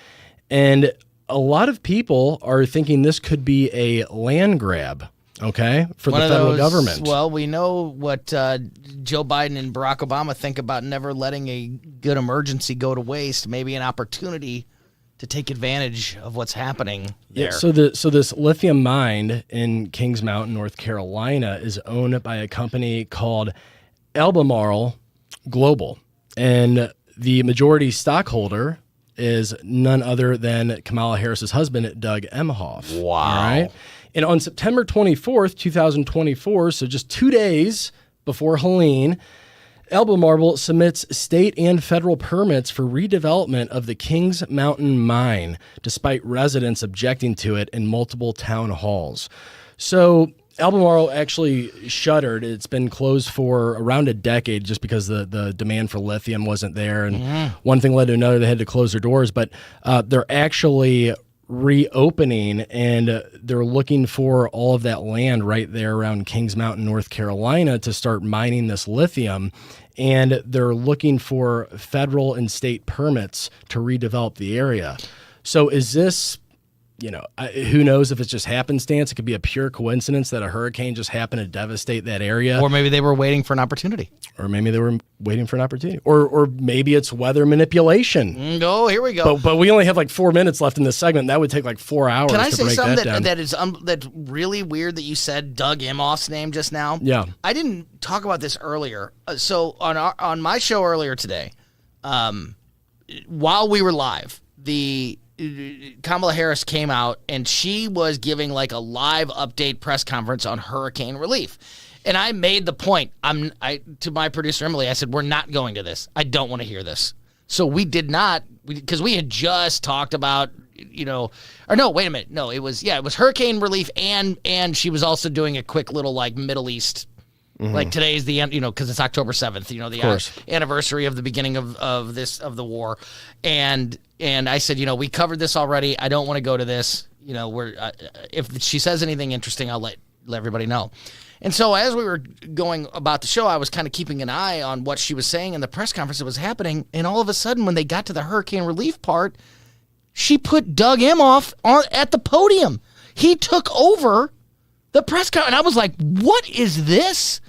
And a lot of people are thinking this could be a land grab. Okay, for the federal government. Well, we know what Joe Biden and Barack Obama think about never letting a good emergency go to waste. Maybe an opportunity to take advantage of what's happening there. Yeah, so this lithium mine in Kings Mountain, North Carolina, is owned by a company called Albemarle Global, and the majority stockholder is none other than Kamala Harris's husband, Doug Emhoff. Wow. All right? And on September 24th, 2024, so just 2 days before Helene, Albemarle submits state and federal permits for redevelopment of the Kings Mountain mine, despite residents objecting to it in multiple town halls. So Albemarle actually shuttered. It's been closed for around a decade just because the demand for lithium wasn't there. And one thing led to another. They had to close their doors. But they're actually reopening, and they're looking for all of that land right there around Kings Mountain, North Carolina, to start mining this lithium. And they're looking for federal and state permits to redevelop the area. So is this, who knows if it's just happenstance? It could be a pure coincidence that a hurricane just happened to devastate that area. Or maybe they were waiting for an opportunity. Or maybe it's weather manipulation. Oh, here we go. But we only have like 4 minutes left in this segment. That would take like 4 hours to break that down. Can I say something that's really weird that you said Doug Emhoff's name just now? Yeah. I didn't talk about this earlier. So on my show earlier today, while we were live, Kamala Harris came out and she was giving like a live update press conference on hurricane relief. And I made the point, to my producer, Emily, I said, we're not going to this. I don't want to hear this. So we did not, because we had just talked about, or no, wait a minute. No, it was hurricane relief and she was also doing a quick little like Middle East. Like today's the end, because it's October 7th, the anniversary of the beginning of the war. And I said, we covered this already. I don't want to go to this. If she says anything interesting, I'll let everybody know. And so as we were going about the show, I was kind of keeping an eye on what she was saying in the press conference that was happening. And all of a sudden, when they got to the hurricane relief part, she put Doug Emhoff at the podium. He took over the press conference. And I was like, what is this?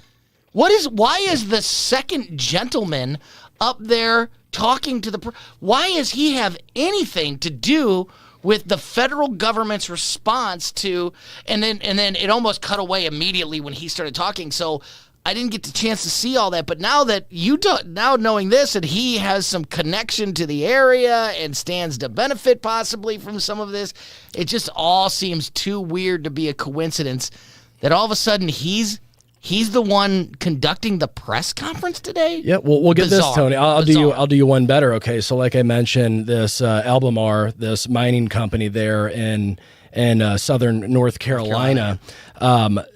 Why is the second gentleman up there talking to why does he have anything to do with the federal government's response to, and then it almost cut away immediately when he started talking. So I didn't get the chance to see all that, but now that now knowing this, and he has some connection to the area and stands to benefit possibly from some of this, it just all seems too weird to be a coincidence that all of a sudden he's He's the one conducting the press conference today. Yeah, well, we'll get Bizarre. this, Tony. I'll do you one better. Okay, so like I mentioned, this Albemarle, this mining company there in southern North Carolina,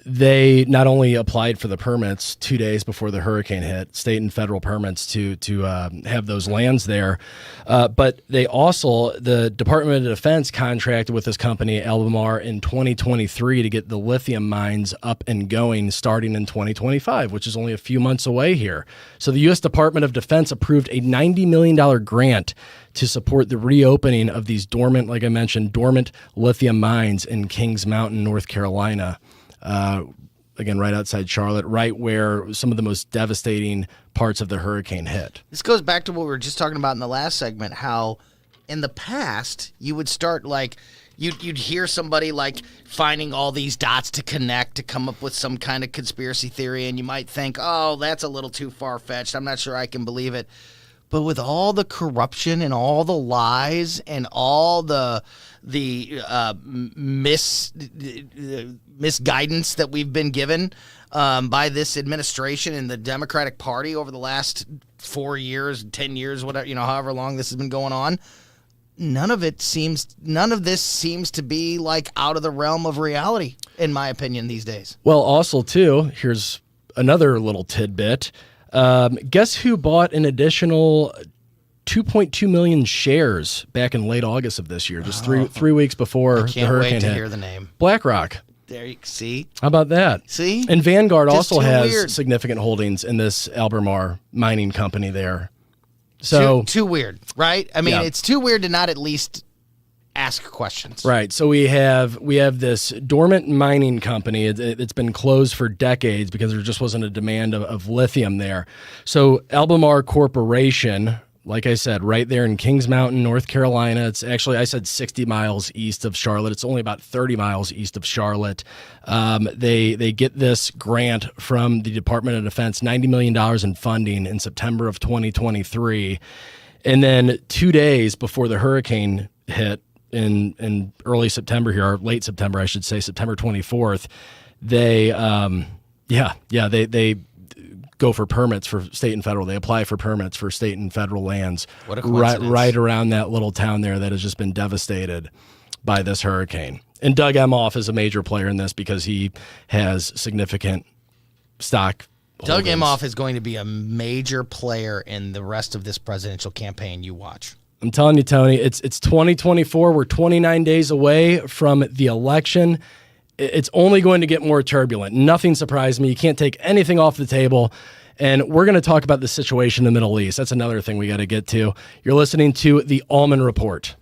they not only applied for the permits 2 days before the hurricane hit, state and federal permits to have those lands there, but they also, the Department of Defense contracted with this company Albemarle in 2023 to get the lithium mines up and going starting in 2025, which is only a few months away here. So the U.S. Department of Defense approved a $90 million grant to support the reopening of these dormant, like I mentioned, dormant lithium mines in Kings Mountain, North Carolina. Again, right outside Charlotte, right where some of the most devastating parts of the hurricane hit. This goes back to what we were just talking about in the last segment, how in the past you would start like, you'd hear somebody like finding all these dots to connect to come up with some kind of conspiracy theory, and you might think, oh, that's a little too far-fetched. I'm not sure I can believe it. But with all the corruption and all the lies and all the misguidance that we've been given by this administration and the Democratic Party over the last 4 years, 10 years, whatever, however long this has been going on, none of this seems to be like out of the realm of reality, in my opinion, these days. Well, also too, here's another little tidbit. Guess who bought an additional 2.2 million shares back in late August of this year, just three weeks before the hurricane hit? Can't wait to hear the name. BlackRock. There you see. How about that? See? And Vanguard Just also too has weird. significant holdings in this Albemarle mining company there. So too weird, right? I mean, Yeah. it's too weird to not at least ask questions. Right. So we have this dormant mining company. It's been closed for decades because there just wasn't a demand of lithium there. So Albemarle Corporation, like I said, right there in Kings Mountain, North Carolina. It's actually, I said 60 miles east of Charlotte. It's only about 30 miles east of Charlotte. They get this grant from the Department of Defense, $90 million in funding in September of 2023. And then 2 days before the hurricane hit, in early September here, or late September, I should say, September 24th, they go for permits for state and federal. They apply for permits for state and federal lands. What a coincidence. Right around that little town there that has just been devastated by this hurricane. And Doug Emhoff is a major player in this because he has significant stock Doug holdings. Emhoff is going to be a major player in the rest of this presidential campaign. You watch. I'm telling you, Tony, it's 2024. We're 29 days away from the election. It's only going to get more turbulent. Nothing surprised me. You can't take anything off the table. And we're going to talk about the situation in the Middle East. That's another thing we got to get to. You're listening to the Allman Report.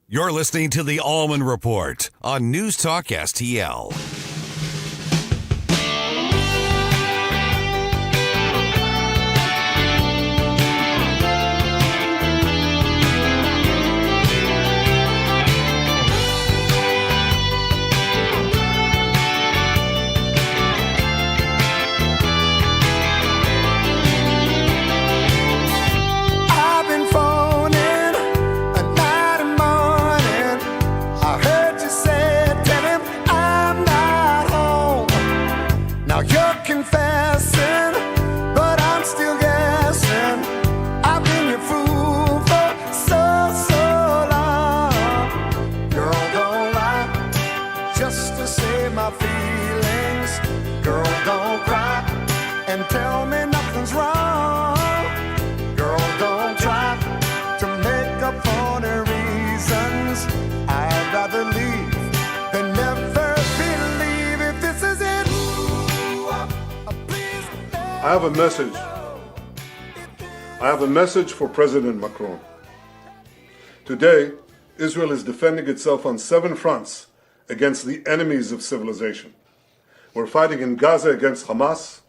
You're listening to the Allman Report on News Talk STL. I have a message. I have a message for President Macron. Today, Israel is defending itself on 7 fronts against the enemies of civilization. We're fighting in Gaza against Hamas,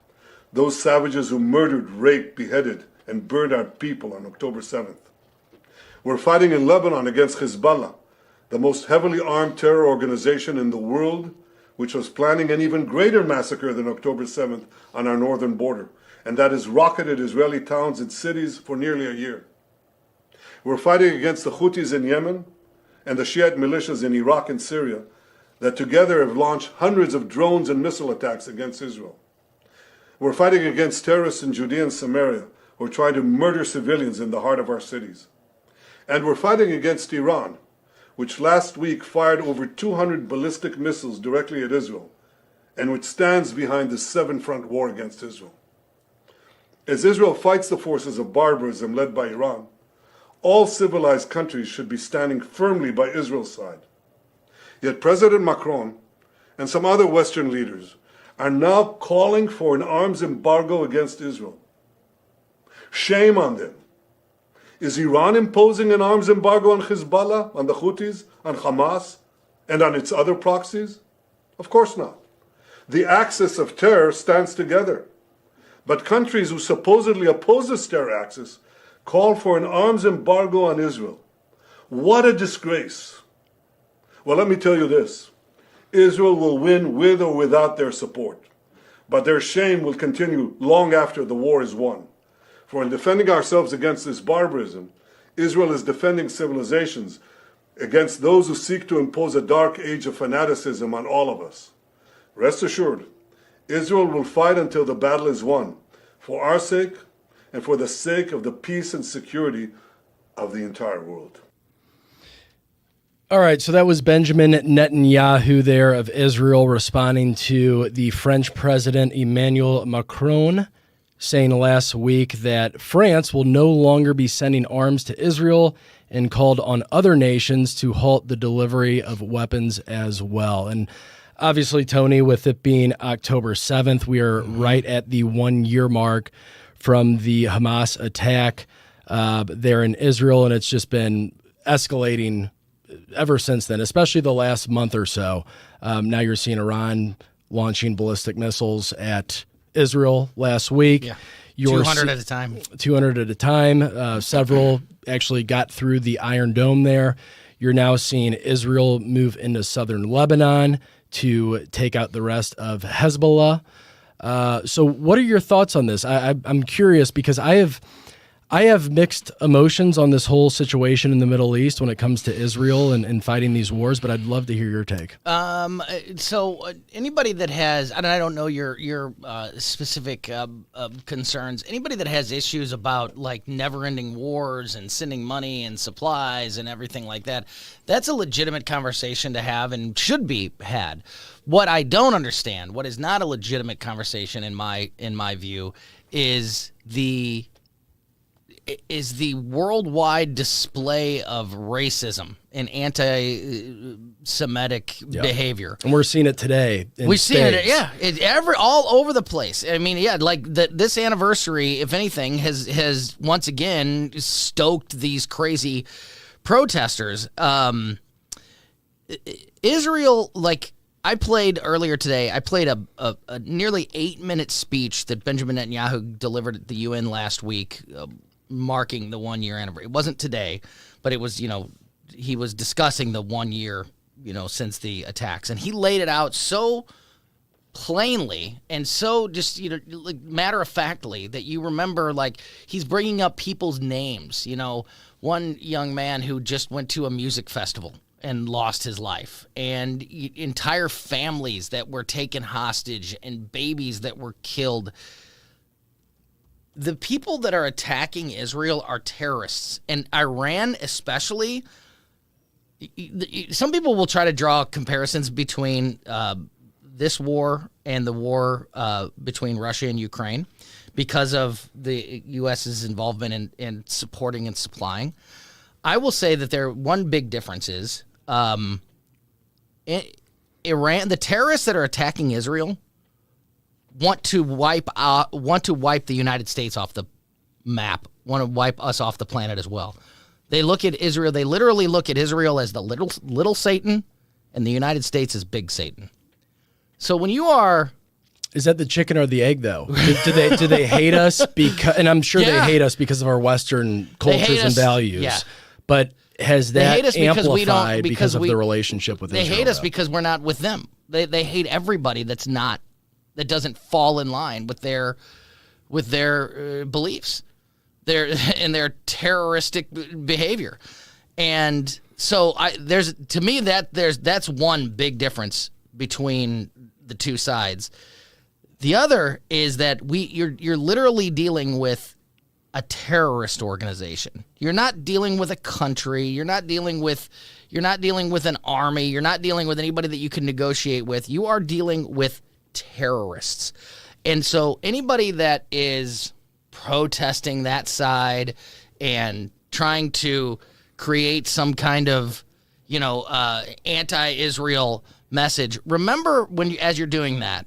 those savages who murdered, raped, beheaded, and burned our people on October 7th. We're fighting in Lebanon against Hezbollah, the most heavily armed terror organization in the world, which was planning an even greater massacre than October 7th on our northern border, and that has rocketed Israeli towns and cities for nearly a year. We're fighting against the Houthis in Yemen and the Shiite militias in Iraq and Syria that together have launched hundreds of drones and missile attacks against Israel. We're fighting against terrorists in Judea and Samaria who are trying to murder civilians in the heart of our cities. And we're fighting against Iran, which last week fired over 200 ballistic missiles directly at Israel, and which stands behind the 7-front war against Israel. As Israel fights the forces of barbarism led by Iran, all civilized countries should be standing firmly by Israel's side. Yet President Macron and some other Western leaders are now calling for an arms embargo against Israel. Shame on them. Is Iran imposing an arms embargo on Hezbollah, on the Houthis, on Hamas, and on its other proxies? Of course not. The axis of terror stands together. But countries who supposedly oppose this terror axis call for an arms embargo on Israel. What a disgrace. Well, let me tell you this. Israel will win with or without their support. But their shame will continue long after the war is won. For in defending ourselves against this barbarism, Israel is defending civilizations against those who seek to impose a dark age of fanaticism on all of us. Rest assured, Israel will fight until the battle is won, for our sake and for the sake of the peace and security of the entire world. All right, so that was Benjamin Netanyahu there of Israel responding to the French President Emmanuel Macron, saying last week that France will no longer be sending arms to Israel and called on other nations to halt the delivery of weapons as well. And obviously, Tony, with it being October 7th, we are right at the 1-year mark from the Hamas attack there in Israel, and it's just been escalating ever since then, especially the last month or so. Now you're seeing Iran launching ballistic missiles at Israel last week. Yeah. 200 at a time. 200 at a time. Several actually got through the Iron Dome there. You're now seeing Israel move into southern Lebanon to take out the rest of Hezbollah. So what are your thoughts on this? I'm curious because I have mixed emotions on this whole situation in the Middle East when it comes to Israel and fighting these wars, but I'd love to hear your take. So anybody that has, and I don't know your specific concerns, anybody that has issues about like never-ending wars and sending money and supplies and everything like that, that's a legitimate conversation to have and should be had. What I don't understand, what is not a legitimate conversation in my view, is the worldwide display of racism and anti-Semitic behavior. And we're seeing it today. We've seen it, yeah. All over the place. I mean, yeah, like this anniversary, if anything, has once again stoked these crazy protesters. Israel, like I played earlier today, I played a nearly 8-minute speech that Benjamin Netanyahu delivered at the UN last week, marking the 1-year anniversary. It wasn't today, but it was, he was discussing the 1 year, since the attacks. And he laid it out so plainly and so just, like matter-of-factly that you remember, like, he's bringing up people's names. One young man who just went to a music festival and lost his life, and entire families that were taken hostage and babies that were killed. The people that are attacking Israel are terrorists, and Iran especially. Some people will try to draw comparisons between this war and the war between Russia and Ukraine because of the U.S.'s involvement in supporting and supplying. I will say that one big difference is Iran, the terrorists that are attacking Israel want to wipe the United States off the map, want to wipe us off the planet as well. They look at Israel, they literally look at Israel as the little Satan and the United States as big Satan. So when you are... Is that the chicken or the egg, though? Do they hate us because? And I'm sure they hate us because of our Western cultures and values. Yeah. But has that amplified because of the relationship with Israel? They hate us because we're not with them. They hate everybody that doesn't fall in line with their beliefs, their terroristic behavior. And so that's one big difference between the two sides. The other is that you're literally dealing with a terrorist organization. You're not dealing with a country. You're not dealing with an army. You're not dealing with anybody that you can negotiate with. You are dealing with terrorists. And so anybody that is protesting that side and trying to create some kind of, anti-Israel message, remember as you're doing that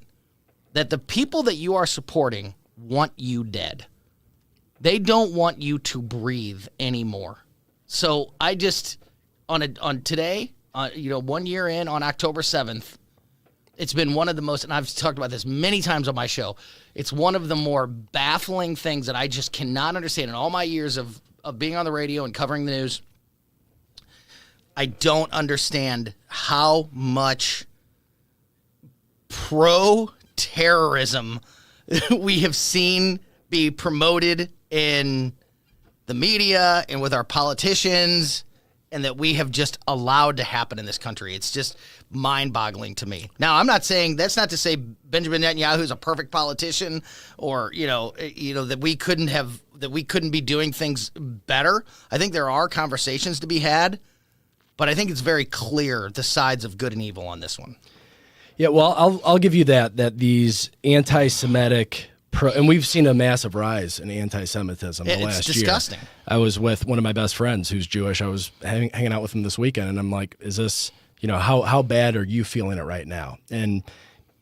the people that you are supporting want you dead. They don't want you to breathe anymore. So I just, on today, 1 year in, on October 7th, it's been one of the most, and I've talked about this many times on my show, it's one of the more baffling things that I just cannot understand in all my years of being on the radio and covering the news. I don't understand how much pro-terrorism we have seen be promoted in the media and with our politicians, and that we have just allowed to happen in this country. It's just mind-boggling to me. Now, I'm not saying, that's not to say Benjamin Netanyahu is a perfect politician, or that we couldn't be doing things better. I think there are conversations to be had, but I think it's very clear the sides of good and evil on this one. Yeah, well, I'll give you that these anti-Semitic and we've seen a massive rise in anti-Semitism the last year. It's disgusting. I was with one of my best friends who's Jewish. I was hanging out with him this weekend, and I'm like, is this, how bad are you feeling it right now? And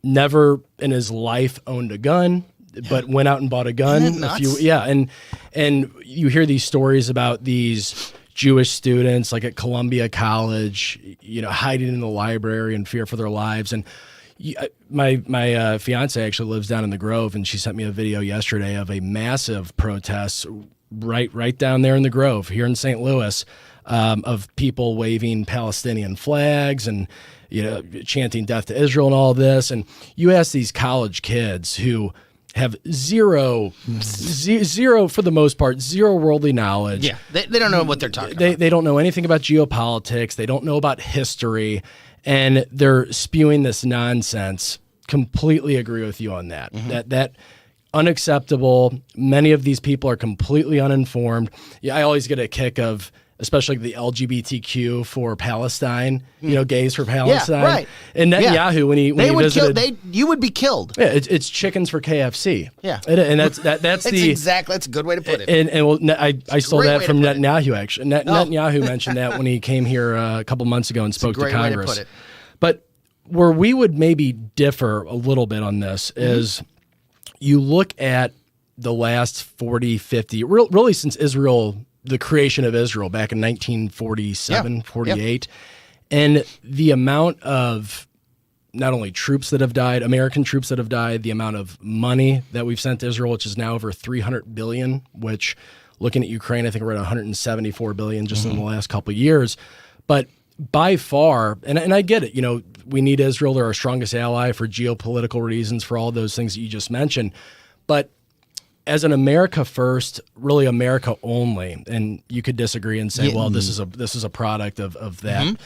never in his life owned a gun, but went out and bought a gun. Isn't that nuts? And you hear these stories about these Jewish students, like at Columbia College, hiding in the library in fear for their lives. And my fiance actually lives down in the Grove, and she sent me a video yesterday of a massive protest right down there in the Grove here in St. Louis, of people waving Palestinian flags and chanting death to Israel and all this. And you ask these college kids who have zero for the most part, zero worldly knowledge. Yeah, they don't know what they're talking about. They don't know anything about geopolitics. They don't know about history. And they're spewing this nonsense. Completely agree with you on that. Mm-hmm. That unacceptable. Many of these people are completely uninformed. Yeah, I always get a kick of, especially the LGBTQ for Palestine, gays for Palestine. Yeah, right. And Netanyahu, when he visited, you would be killed. Yeah, it's chickens for KFC. Yeah, and that's that's a good way to put it. And I stole that from Netanyahu. Actually, Netanyahu mentioned that when he came here a couple months ago and spoke to Congress. Way to put it. But where we would maybe differ a little bit on this is, you look at the last 40, 50, really since Israel the creation of Israel back in 1947, 48. And the amount of not only troops that have died, American troops that have died, the amount of money that we've sent to Israel, which is now over $300 billion, which looking at Ukraine, I think we're at $174 billion just in the last couple of years. But by far, and I get it, we need Israel. They're our strongest ally for geopolitical reasons, for all those things that you just mentioned. But as an America first, really America only, and you could disagree and say, well, this is a product of that.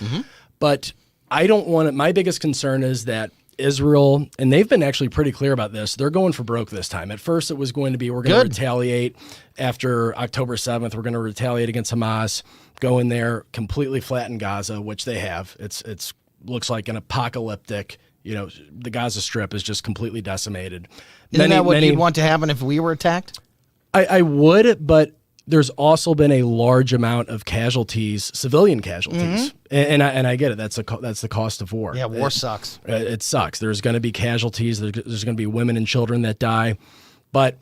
But I don't want it. My biggest concern is that Israel, and they've been actually pretty clear about this, they're going for broke this time. At first it was going to be, we're going to retaliate after October 7th. We're going to retaliate against Hamas, go in there, completely flatten Gaza, which they have. It's looks like an apocalyptic, the Gaza Strip is just completely decimated. Isn't that what you'd want to happen if we were attacked? I would, but there's also been a large amount of casualties, civilian casualties, and I get it. That's the cost of war. Yeah, war sucks. It sucks. There's going to be casualties. There's going to be women and children that die, but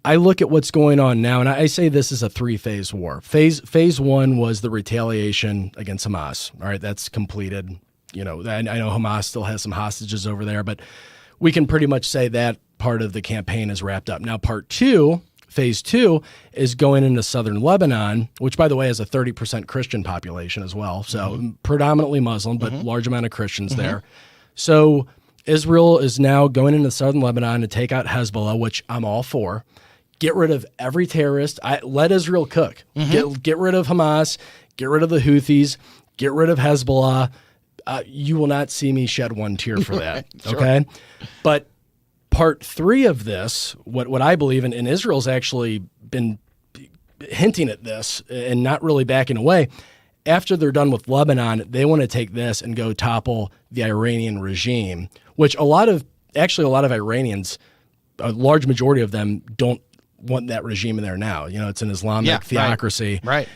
I look at what's going on now, and I say this is a 3-phase war. Phase 1 was the retaliation against Hamas. All right, that's completed. I know Hamas still has some hostages over there, but we can pretty much say that part of the campaign is wrapped up. Now, phase 2 is going into southern Lebanon, which, by the way, has a 30% Christian population as well. So predominantly Muslim, but large amount of Christians there. So Israel is now going into southern Lebanon to take out Hezbollah, which I'm all for. Get rid of every terrorist. Let Israel cook. Get rid of Hamas. Get rid of the Houthis. Get rid of Hezbollah. You will not see me shed one tear for that. Okay? But part 3 of this, what I believe, and Israel's actually been hinting at this and not really backing away, after they're done with Lebanon, they want to take this and go topple the Iranian regime, which a lot of Iranians, a large majority of them, don't want that regime in there now. It's an Islamic theocracy. Right.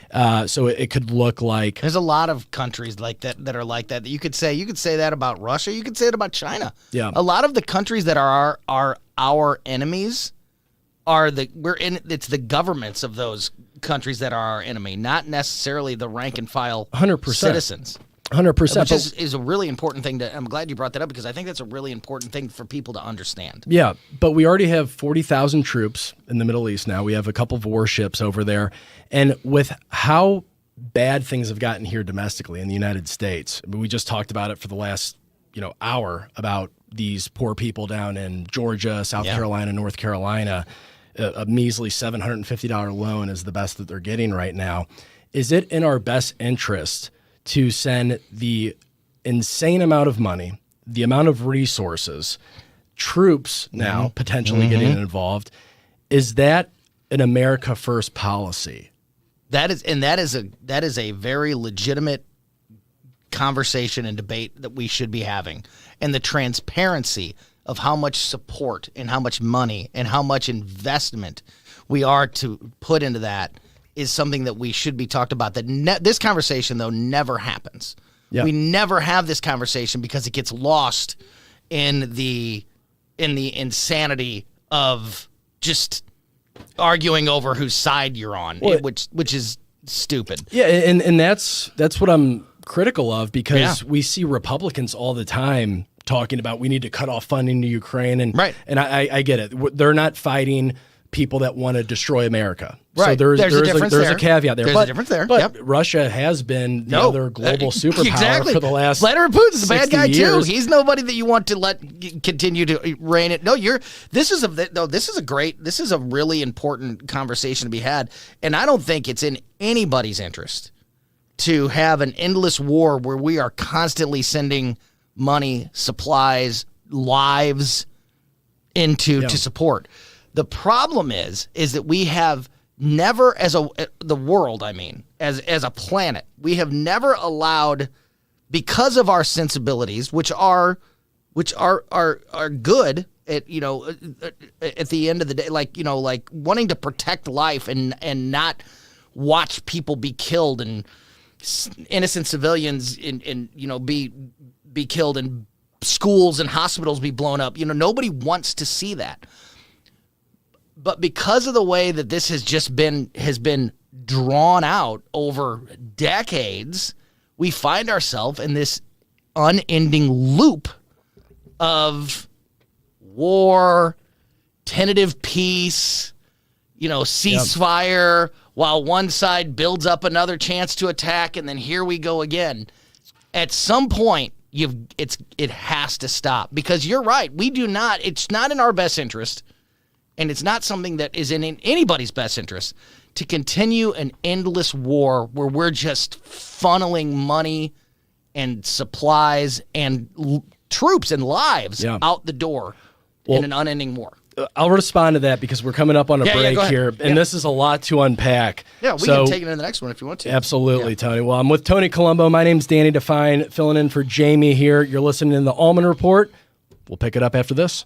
So it could look like... There's a lot of countries like that are like that. You could say that about Russia. You could say it about China. Yeah. A lot of the countries that are our enemies it's the governments of those countries that are our enemy, not necessarily the rank and file 100%. citizens. 100%. Which is a really important thing I'm glad you brought that up, because I think that's a really important thing for people to understand. Yeah, but we already have 40,000 troops in the Middle East now. We have a couple of warships over there. And with how bad things have gotten here domestically in the United States, we just talked about it for the last hour about these poor people down in Georgia, South Carolina, North Carolina. A measly $750 loan is the best that they're getting right now. Is it in our best interest to send the insane amount of money, the amount of resources, troops now potentially getting involved? Is that an America First policy? That is a very legitimate conversation and debate that we should be having. And the transparency of how much support and how much money and how much investment we are to put into that is something that we should be talked about. This conversation, though, never happens. Yeah. We never have this conversation because it gets lost in the insanity of just arguing over whose side you're on, which is stupid. Yeah, and that's what I'm critical of, because we see Republicans all the time talking about we need to cut off funding to Ukraine, and I get it. They're not fighting people that want to destroy America. Right. So there's a caveat there. There's a difference there. But Russia has been the other global superpower for the last Vladimir Putin's a bad guy years. too. He's nobody that you want to let continue to reign it. No, this is a really important conversation to be had, and I don't think it's in anybody's interest to have an endless war where we are constantly sending money, supplies, lives to support. The problem is that we have never, as the world, as a planet, we have never allowed, because of our sensibilities, which are good at the end of the day, like wanting to protect life and not watch people be killed and innocent civilians be killed and schools and hospitals be blown up. Nobody wants to see that. But because of the way that this has been drawn out over decades, we find ourselves in this unending loop of war, tentative peace, ceasefire, while one side builds up another chance to attack, and then here we go again. At some point, it has to stop, because you're right. It's not in our best interest, and it's not something that is in anybody's best interest to continue an endless war where we're just funneling money and supplies and troops and lives out the door in an unending war. I'll respond to that because we're coming up on a break here, and this is a lot to unpack. Yeah, we can take it in the next one if you want to. Absolutely, Tony. Well, I'm with Tony Colombo. My name's Danny Define, filling in for Jamie here. You're listening to the Allman Report. We'll pick it up after this.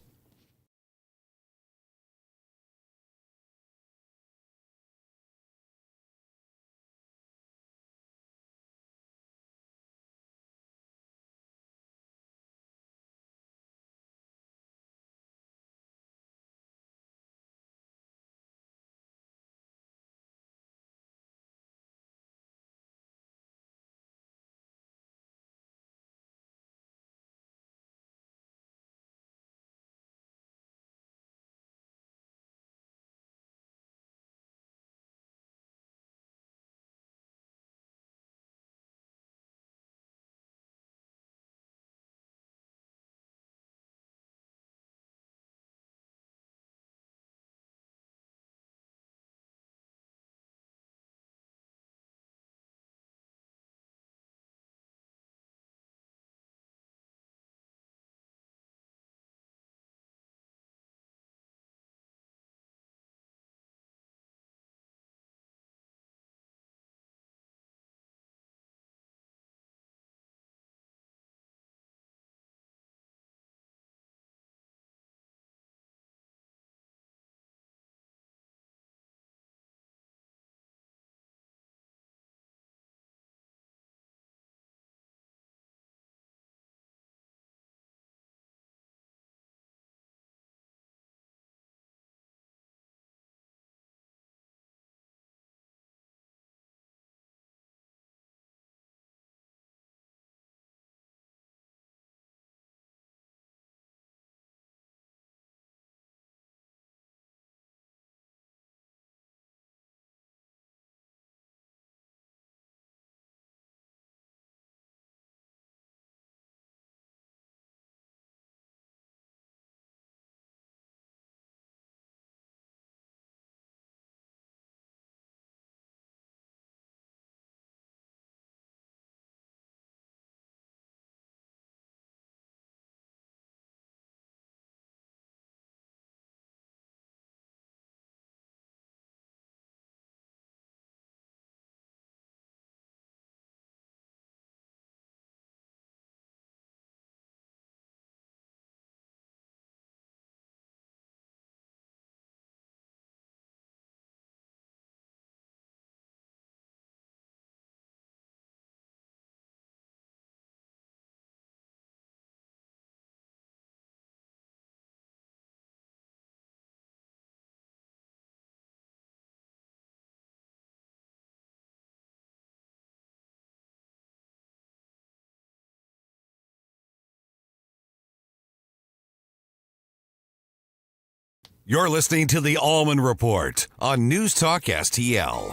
You're listening to the Allman Report on NewsTalkSTL.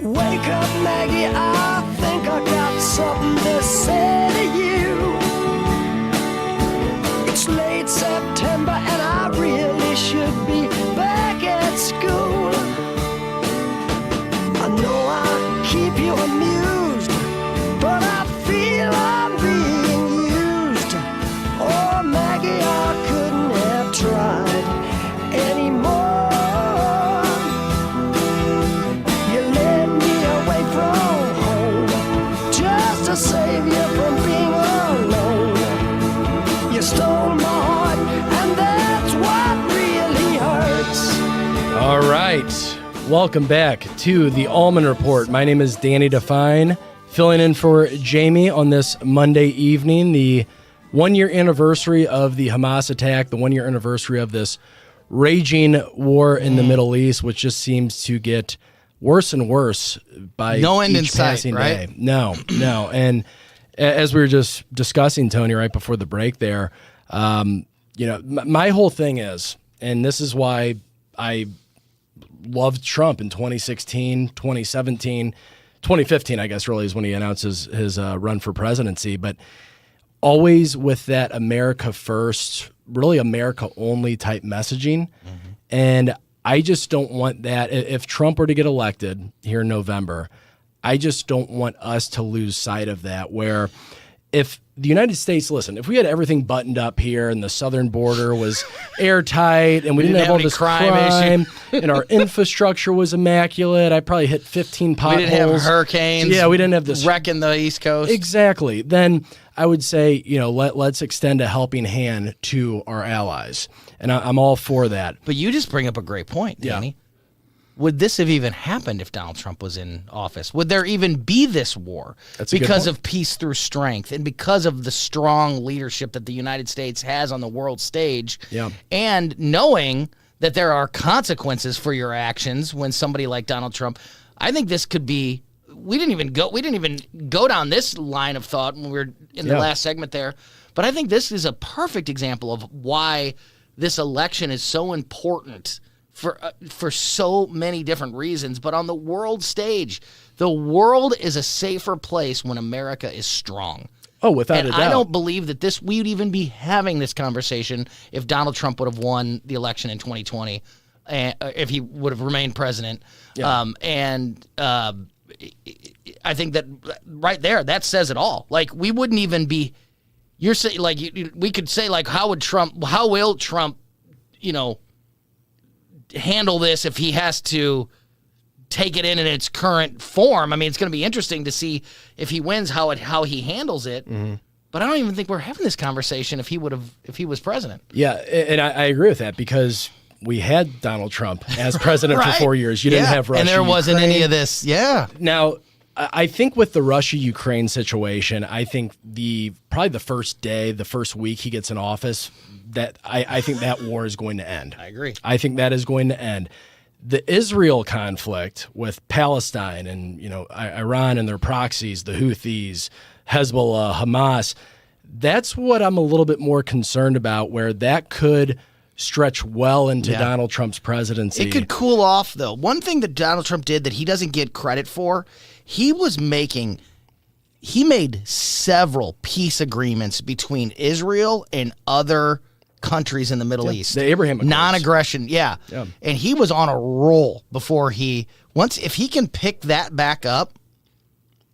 Wake up, Maggie, I think I got something to say to you. It's late September and I really should be back at school. I know I keep you amused, but I feel I'm being used. Oh, Maggie, I couldn't have tried anymore. You led me away from home just to save you from being alone. You stole my heart, and that's what really hurts. All right. Welcome back to the Allman Report. My name is Danny Define, filling in for Jamie on this Monday evening, the 1-year anniversary of the Hamas attack, the 1-year anniversary of this raging war in the Middle East, which just seems to get worse and worse by no end each in sight, passing right? day. No. And as we were just discussing, Tony, right before the break there, my whole thing is, and this is why I loved Trump in 2016, 2017, 2015, I guess really is when he announced his run for presidency, but always with that America first, really America only type messaging. And I just don't want that. If Trump were to get elected here in November, I just don't want us to lose sight of that, where if the United States, listen, if we had everything buttoned up here and the southern border was airtight and we didn't have all this crime and our infrastructure was immaculate, I probably hit 15 potholes. We didn't have hurricanes. Yeah, we didn't have this wrecking the East Coast. Exactly. Then I would say, let's extend a helping hand to our allies. And I'm all for that. But you just bring up a great point, Danny. Yeah. Would this have even happened if Donald Trump was in office? Would there even be this war? That's a because good point. of peace through strength and because of the strong leadership that the United States has on the world stage? Yeah. And knowing that there are consequences for your actions when somebody like Donald Trump, I think this could be. We didn't even go down this line of thought when we were in the last segment there, but I think this is a perfect example of why this election is so important for so many different reasons. But on the world stage, the world is a safer place when America is strong. Oh, without a doubt. I don't believe that we would even be having this conversation if Donald Trump would have won the election in 2020, if he would have remained president. Yeah. I think that right there, that says it all. Like, we wouldn't even be. You're saying, like, we could say, like, how will Trump, handle this if he has to take it in its current form? I mean, it's going to be interesting to see if he wins how he handles it. Mm-hmm. But I don't even think we're having this conversation if he was president. Yeah, and I agree with that because we had Donald Trump as president right. for 4 years. You didn't have Russia, and there wasn't Ukraine. any of this. Yeah. Now, I think with the Russia-Ukraine situation, I think probably the first week he gets in office, that I think that war is going to end. I agree. I think that is going to end. The Israel conflict with Palestine and Iran and their proxies, the Houthis, Hezbollah, Hamas, that's what I'm a little bit more concerned about, where that could stretch well into Donald Trump's presidency. It could cool off, though. One thing that Donald Trump did that he doesn't get credit for, he made several peace agreements between Israel and other countries in the Middle East. The Abraham Accords. Non-aggression, yeah. And he was on a roll before if he can pick that back up,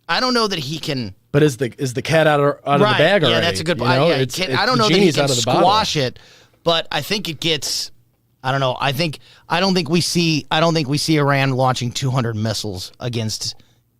I don't know that he can. But is the cat out of the bag already? Yeah, that's a good point. I don't know that he can squash it, but I think it gets. I don't know. I don't think we see Iran launching 200 missiles against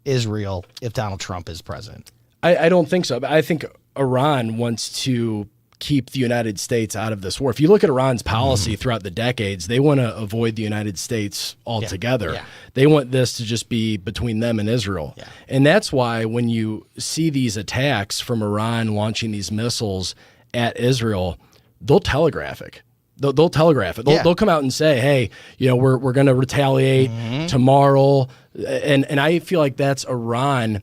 Israel if Donald Trump is president. I don't think so. But I think Iran wants to keep the United States out of this war. If you look at Iran's policy throughout the decades, they want to avoid the United States altogether. Yeah. They want this to just be between them and Israel. Yeah. And that's why when you see these attacks from Iran launching these missiles at Israel, they'll telegraph it. They'll telegraph it. They'll come out and say, hey, we're going to retaliate tomorrow. And I feel like that's Iran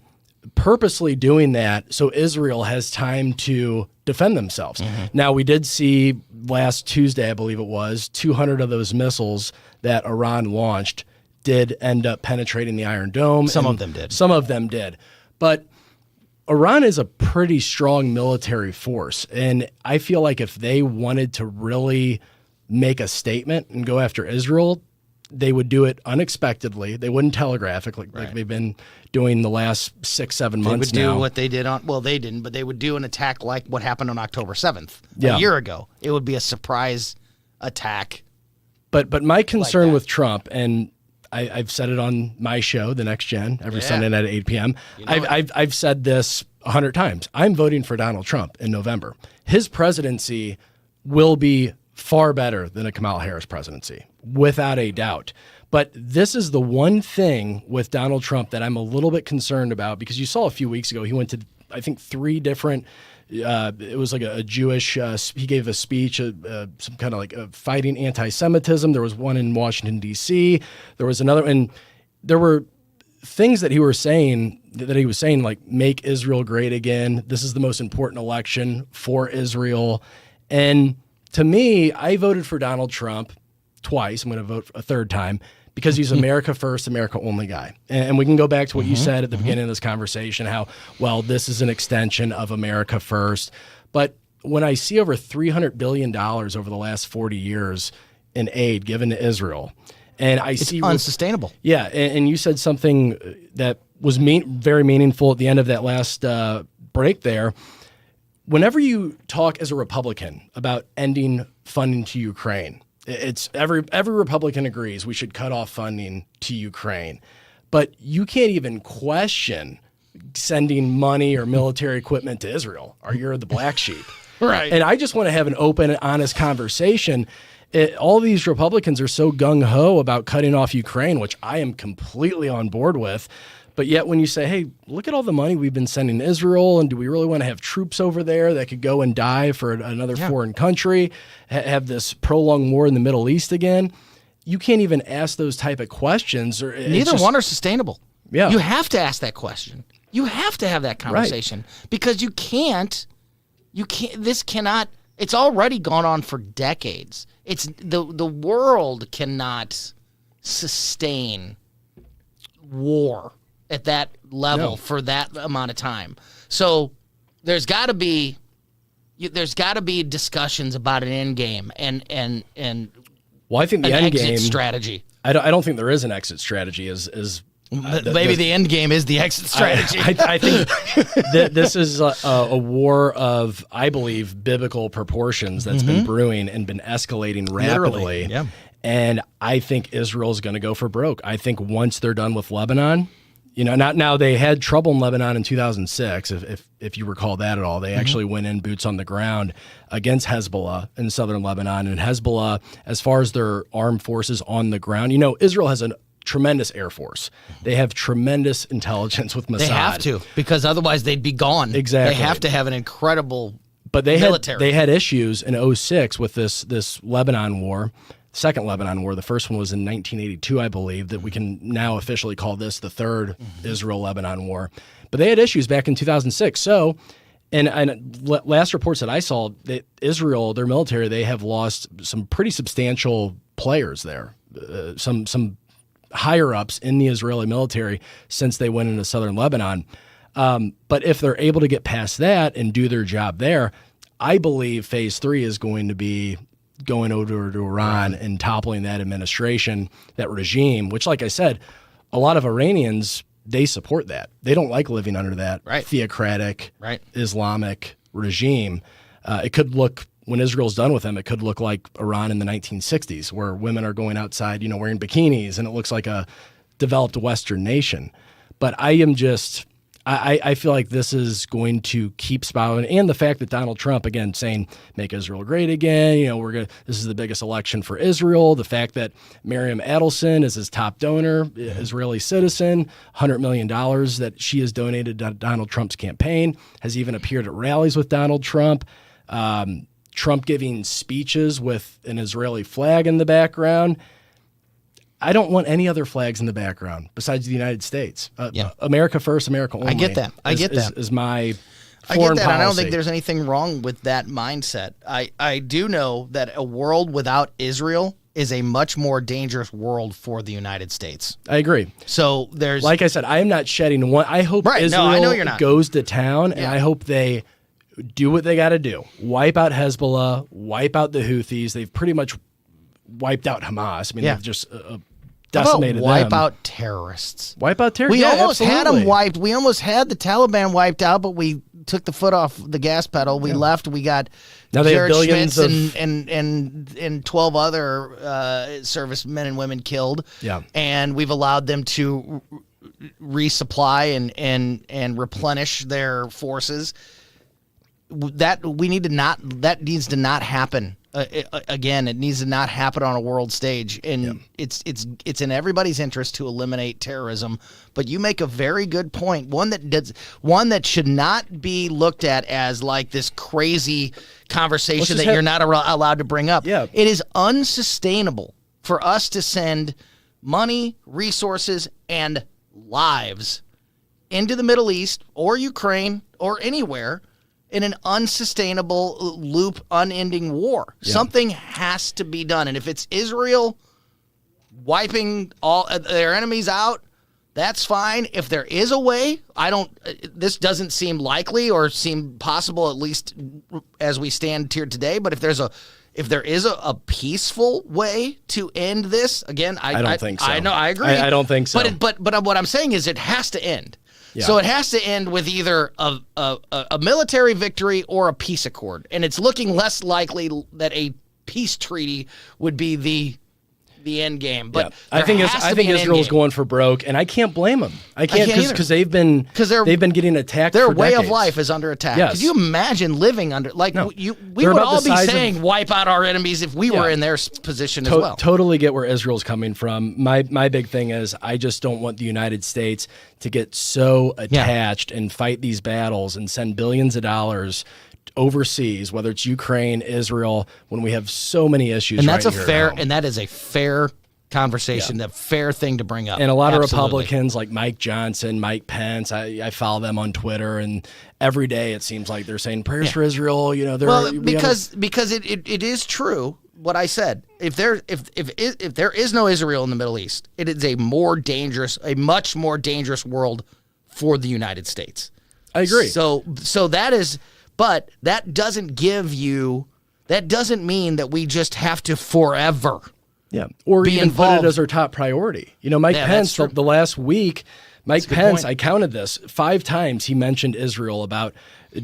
purposely doing that so Israel has time to defend themselves. Now, we did see last Tuesday, I believe it was, 200 of those missiles that Iran launched did end up penetrating the Iron Dome. Some of them did. Some of them did. But Iran is a pretty strong military force, and I feel like if they wanted to really make a statement and go after Israel, they would do it unexpectedly. They wouldn't telegraph it like they've been doing the last 6-7 months now. They would do what they did they didn't, but they would do an attack like what happened on October 7th, a year ago. It would be a surprise attack. But my concern with Trump, and I've said it on my show, The Next Gen, every Sunday night at 8 p.m. I've said this 100 times. I'm voting for Donald Trump in November. His presidency will be far better than a Kamala Harris presidency, without a doubt. But this is the one thing with Donald Trump that I'm a little bit concerned about, because you saw a few weeks ago he went to I think 3 different. It was like a Jewish. He gave a speech, some kind of like fighting anti-Semitism. There was one in Washington D.C. There was another, and there were things that he was saying like make Israel great again. This is the most important election for Israel. And to me, I voted for Donald Trump twice. I'm going to vote a third time because he's America first, America only guy. And we can go back to what you said at the beginning of this conversation, how, well, this is an extension of America first. But when I see over $300 billion over the last 40 years in aid given to Israel, and I see unsustainable. Yeah. And you said something that was very meaningful at the end of that last break there. Whenever you talk as a Republican about ending funding to Ukraine, it's every Republican agrees we should cut off funding to Ukraine, but you can't even question sending money or military equipment to Israel, or you're the black sheep. Right. And I just want to have an open and honest conversation. All these Republicans are so gung-ho about cutting off Ukraine, which I am completely on board with. But yet when you say, hey, look at all the money we've been sending to Israel, and do we really want to have troops over there that could go and die for another foreign country, have this prolonged war in the Middle East again? You can't even ask those type of questions. Neither one are sustainable. Yeah. You have to ask that question. You have to have that conversation because you can't, this cannot, it's already gone on for decades. It's the world cannot sustain war at that level for that amount of time. So there's got to be discussions about an end game and well, I think the an end exit game strategy. I don't think there is an exit strategy. Maybe the end game is the exit strategy. I think this is a war of, I believe, biblical proportions that's been brewing and been escalating rapidly. Yeah. And I think Israel's going to go for broke. I think once they're done with Lebanon, now they had trouble in Lebanon in 2006, if you recall that at all. They actually went in boots on the ground against Hezbollah in southern Lebanon. And Hezbollah, as far as their armed forces on the ground, Israel has a tremendous air force. They have tremendous intelligence with Mossad. They have to, because otherwise they'd be gone. Exactly. They have to have an incredible military. They had issues in 2006 with this Lebanon war. Second Lebanon war. The first one was in 1982, I believe, that we can now officially call this the third Israel-Lebanon war. But they had issues back in 2006. So, and last reports that I saw, that Israel, their military, they have lost some pretty substantial players there. Some higher-ups in the Israeli military since they went into southern Lebanon. But if they're able to get past that and do their job there, I believe phase 3 is going to be going over to Iran and toppling that administration, that regime, which, like I said, a lot of Iranians, they support that. They don't like living under that theocratic Islamic regime. It could look, when Israel's done with them, it could look like Iran in the 1960s, where women are going outside, wearing bikinis, and it looks like a developed Western nation. But I feel like this is going to keep spouting, and the fact that Donald Trump, again, saying make Israel great again, this is the biggest election for Israel. The fact that Miriam Adelson is his top donor, Israeli citizen, $100 million that she has donated to Donald Trump's campaign, has even appeared at rallies with Donald Trump. Trump giving speeches with an Israeli flag in the background. I don't want any other flags in the background besides the United States. America first, America only. I get that. Is my I get that. And I don't think there's anything wrong with that mindset. I do know that a world without Israel is a much more dangerous world for the United States. I agree. So there's, like I said, I am not shedding one. I hope Israel I know you're not. Goes to town, and I hope they do what they got to do. Wipe out Hezbollah, wipe out the Houthis. They've pretty much wiped out Hamas. I mean, they've just decimated wipe them. out terrorists. Wipe out terrorists. We almost had them wiped. We almost had the Taliban wiped out, but we took the foot off the gas pedal. We left. We got now they Jared have billions Schmitz and 12 other servicemen and women killed. Yeah, and we've allowed them to resupply and replenish their forces. That needs to not happen Again, it needs to not happen on a world stage, and it's in everybody's interest to eliminate terrorism. But you make a very good point, one that should not be looked at as like this crazy conversation that you're not allowed to bring up. Yeah. It is unsustainable for us to send money, resources, and lives into the Middle East or Ukraine or anywhere in an unsustainable loop, unending war. Yeah. Something has to be done. And if it's Israel wiping all their enemies out, that's fine. If there is a way, this doesn't seem likely or seem possible, at least as we stand here today. But if there is a peaceful way to end this, again, I don't think so. I know, I agree. I don't think so. But what I'm saying is it has to end. Yeah. So it has to end with either a military victory or a peace accord, and it's looking less likely that a peace treaty would be the end game. But I think Israel's going for broke, and I can't blame them. I can't because they've been getting attacked. Their for way decades. of life is under attack. Yes. Could you imagine living under we would all be saying wipe out our enemies if we were in their position as well. Totally get where Israel's coming from. My big thing is I just don't want the United States to get so attached and fight these battles and send billions of dollars overseas, whether it's Ukraine, Israel, when we have so many issues. And that's that is a fair conversation, that fair thing to bring up. And a lot of Republicans like Mike Johnson, Mike Pence, I follow them on Twitter, and every day it seems like they're saying prayers for Israel. Because it is true what I said. If there is no Israel in the Middle East, it is a much more dangerous world for the United States. I agree. So that is. But that doesn't mean that we just have to forever or be even involved. Put it as our top priority. Mike Pence, the last week, I counted this 5 times he mentioned Israel, about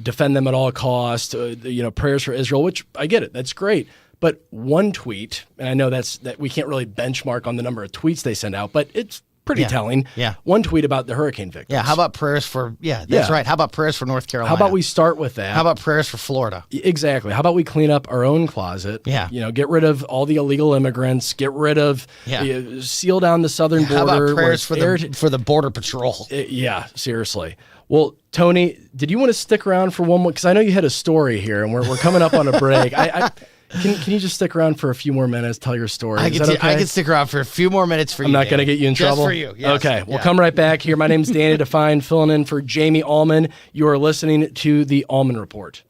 defend them at all costs, prayers for Israel, which I get it. That's great. But one tweet, and I know that we can't really benchmark on the number of tweets they send out, but it's pretty telling. Yeah. One tweet about the hurricane victims. Yeah. How about prayers for, that's right. How about prayers for North Carolina? How about we start with that? How about prayers for Florida? Exactly. How about we clean up our own closet? Yeah. Get rid of all the illegal immigrants, get rid of, seal down the southern border. How about prayers for the Border Patrol? Seriously. Well, Tony, did you want to stick around for one more? Because I know you had a story here, and we're coming up on a break. Can you just stick around for a few more minutes, tell your story? I can stick around for a few more minutes for you. I'm not going to get you in trouble? Just for you, yes. Okay, we'll come right back here. My name is Danny Define, filling in for Jamie Allman. You are listening to the Allman Report.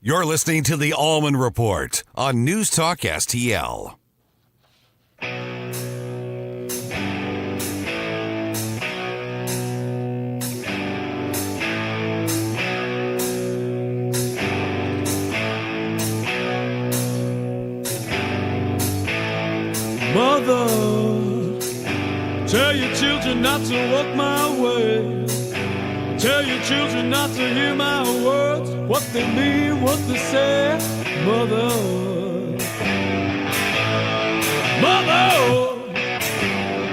You're listening to the Allman Report on NewsTalkSTL. Mother, tell your children not to walk my way. Tell your children not to hear my words, what they mean, what they say. Mother, Mother,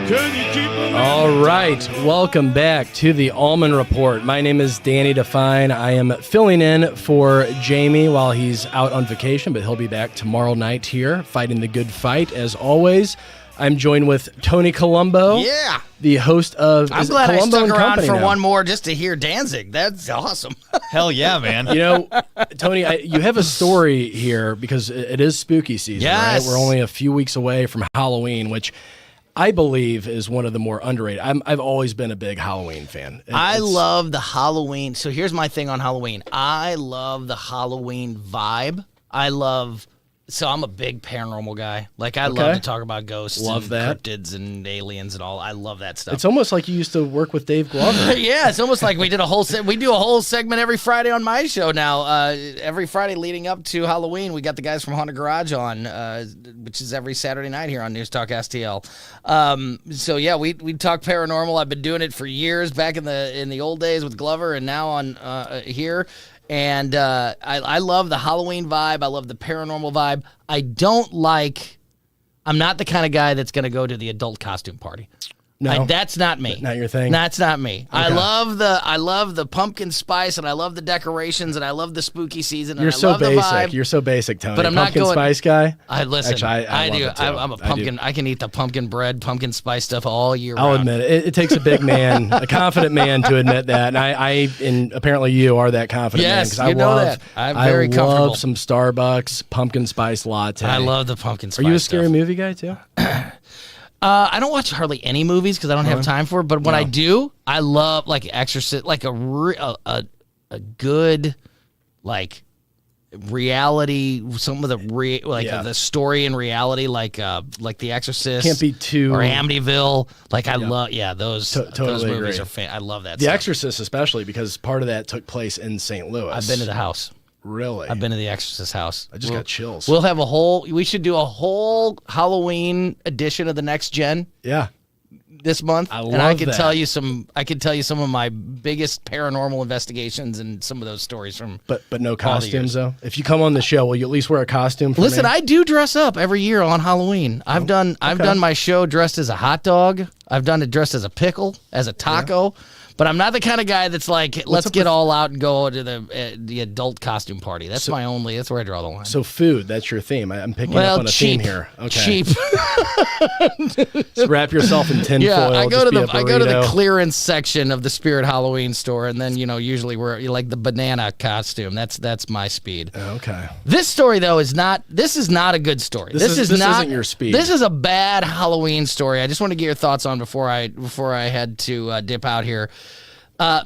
can you keep them? All right, welcome back to the Allman Report. My name is Danny Define. I am filling in for Jamie while he's out on vacation, but he'll be back tomorrow night here, fighting the good fight as always. I'm joined with Tony Colombo. Yeah. The host of I'm glad I Colombo stuck around Company for now? one more just to hear Danzig. That's awesome. Hell yeah, man. You know, Tony, you have a story here because it is spooky season, Yes. right? We're only a few weeks away from Halloween, which I believe is one of the more underrated. I've always been a big Halloween fan. I love the Halloween. So here's my thing on Halloween. I love the Halloween vibe. So I'm a big paranormal guy. Like, I love to talk about ghosts and cryptids and aliens and all. I love that stuff. It's almost like you used to work with Dave Glover. Yeah, it's almost like we do a whole segment every Friday on my show now. Every Friday leading up to Halloween, we got the guys from Haunted Garage on, which is every Saturday night here on News Talk STL. So yeah, we talk paranormal. I've been doing it for years, back in the old days with Glover, and now on here. And I love the Halloween vibe. I love the paranormal vibe. I'm not the kind of guy that's going to go to the adult costume party. No, that's not me. Not your thing. That's not me. Okay. I love the pumpkin spice, and I love the decorations, and I love the spooky season. You're and I so love the basic. vibe. You're so basic, Tony. But I'm pumpkin not going, spice guy. I listen. Actually, I do. love it too. I'm a pumpkin. I can eat the pumpkin bread, pumpkin spice stuff all year round. I'll admit it. It takes a big man, a confident man, to admit that. And and apparently you are that confident man. Yes, you know that. I'm very comfortable. I love some Starbucks pumpkin spice latte. I love the pumpkin spice. Are you a scary movie guy too? I don't watch hardly any movies because I don't have time for it. But when I do, I love like Exorcist, like a good like reality. Some of the the story and reality, like The Exorcist. Can't be too or Amityville. Like I love those. Totally those movies agree. are I love that. The stuff. Exorcist, especially because part of that took place in St. Louis. I've been to the house. Really? I've been to the Exorcist house. I just got chills. We'll have we should do a whole Halloween edition of the Next Gen. Yeah. This month. I can tell you some of my biggest paranormal investigations and some of those stories from But no costumes though. If you come on the show, will you at least wear a costume for Listen, me? I do dress up every year on Halloween. I've done my show dressed as a hot dog. I've done it dressed as a pickle, as a taco. Yeah. But I'm not the kind of guy that's like, let's get all out and go to the adult costume party. That's that's where I draw the line. So food, that's your theme. I'm picking up on a theme here. Okay. Cheap. Just wrap yourself in tinfoil. Yeah, I go to the clearance section of the Spirit Halloween store, and then usually we're like the banana costume. That's my speed. Okay. This story though is not a good story. This isn't your speed. This is a bad Halloween story. I just want to get your thoughts on before I had to dip out here.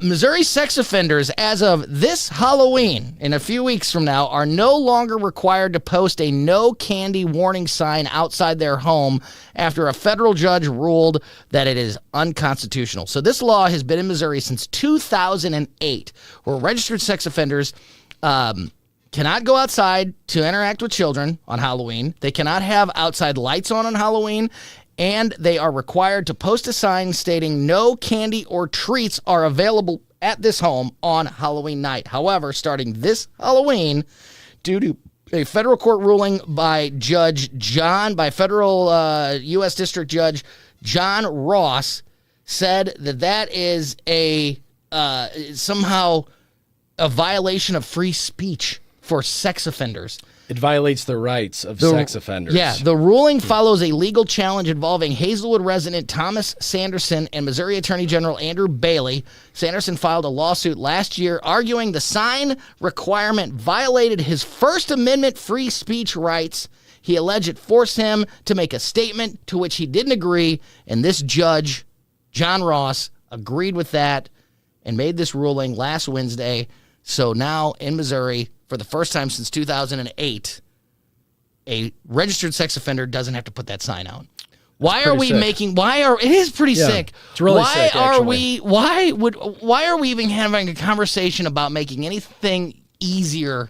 Missouri sex offenders, as of this Halloween, in a few weeks from now, are no longer required to post a no candy warning sign outside their home after a federal judge ruled that it is unconstitutional. So this law has been in Missouri since 2008, where registered sex offenders cannot go outside to interact with children on Halloween. They cannot have outside lights on Halloween. And they are required to post a sign stating no candy or treats are available at this home on Halloween night. However, starting this Halloween, due to a federal court ruling by federal U.S. District Judge John Ross, said that is somehow a violation of free speech for sex offenders. It violates the rights of sex offenders. Yeah, the ruling follows a legal challenge involving Hazelwood resident Thomas Sanderson and Missouri Attorney General Andrew Bailey. Sanderson filed a lawsuit last year arguing the sign requirement violated his First Amendment free speech rights. He alleged it forced him to make a statement to which he didn't agree, and this judge, John Ross, agreed with that and made this ruling last Wednesday. So now in Missouri, for the first time since 2008, a registered sex offender doesn't have to put that sign out. Why are we sick. making? It is pretty sick. It's really why sick, are actually. why are we even having a conversation about making anything easier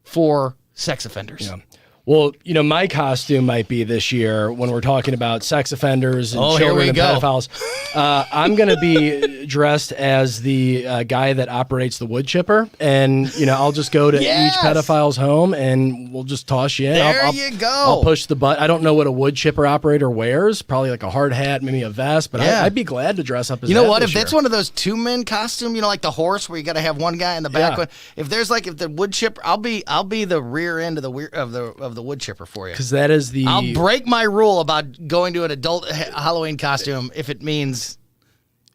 for sex offenders? Yeah. Well, my costume might be this year when we're talking about sex offenders and children and pedophiles. I'm going to be dressed as the guy that operates the wood chipper, and I'll just go to each pedophile's home, and we'll just toss you in. There you go. I'll push the button. I don't know what a wood chipper operator wears. Probably like a hard hat, maybe a vest. But I'd be glad to dress up as. You know that what? this If year. that's one of those 2-men costume, like the horse where you got to have one guy in the back. Yeah. If the wood chipper, I'll be the rear end of the wood chipper for you. Because that is the. I'll break my rule about going to an adult Halloween costume if it means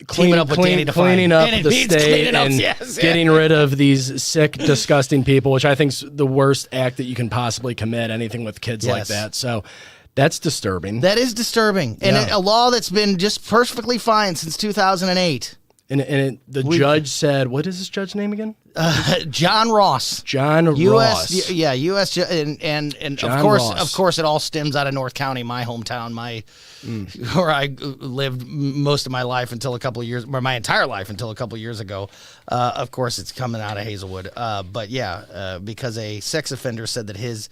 teaming up with Danny Define. Cleaning up And it the means state cleaning up, and yes, getting rid of these sick, disgusting people, which I think is the worst act that you can possibly commit, anything with kids like Yes. that. So that's disturbing. That is disturbing. And Yeah. a law that's been just perfectly fine since 2008. The judge said, what is this judge's name again? John Ross. John Ross. U.S. And John of Ross. course, it all stems out of North County, my hometown, where I lived most of my life until a couple of years, or my entire life until a couple of years ago. Of course, it's coming out of Hazelwood. Because a sex offender said that his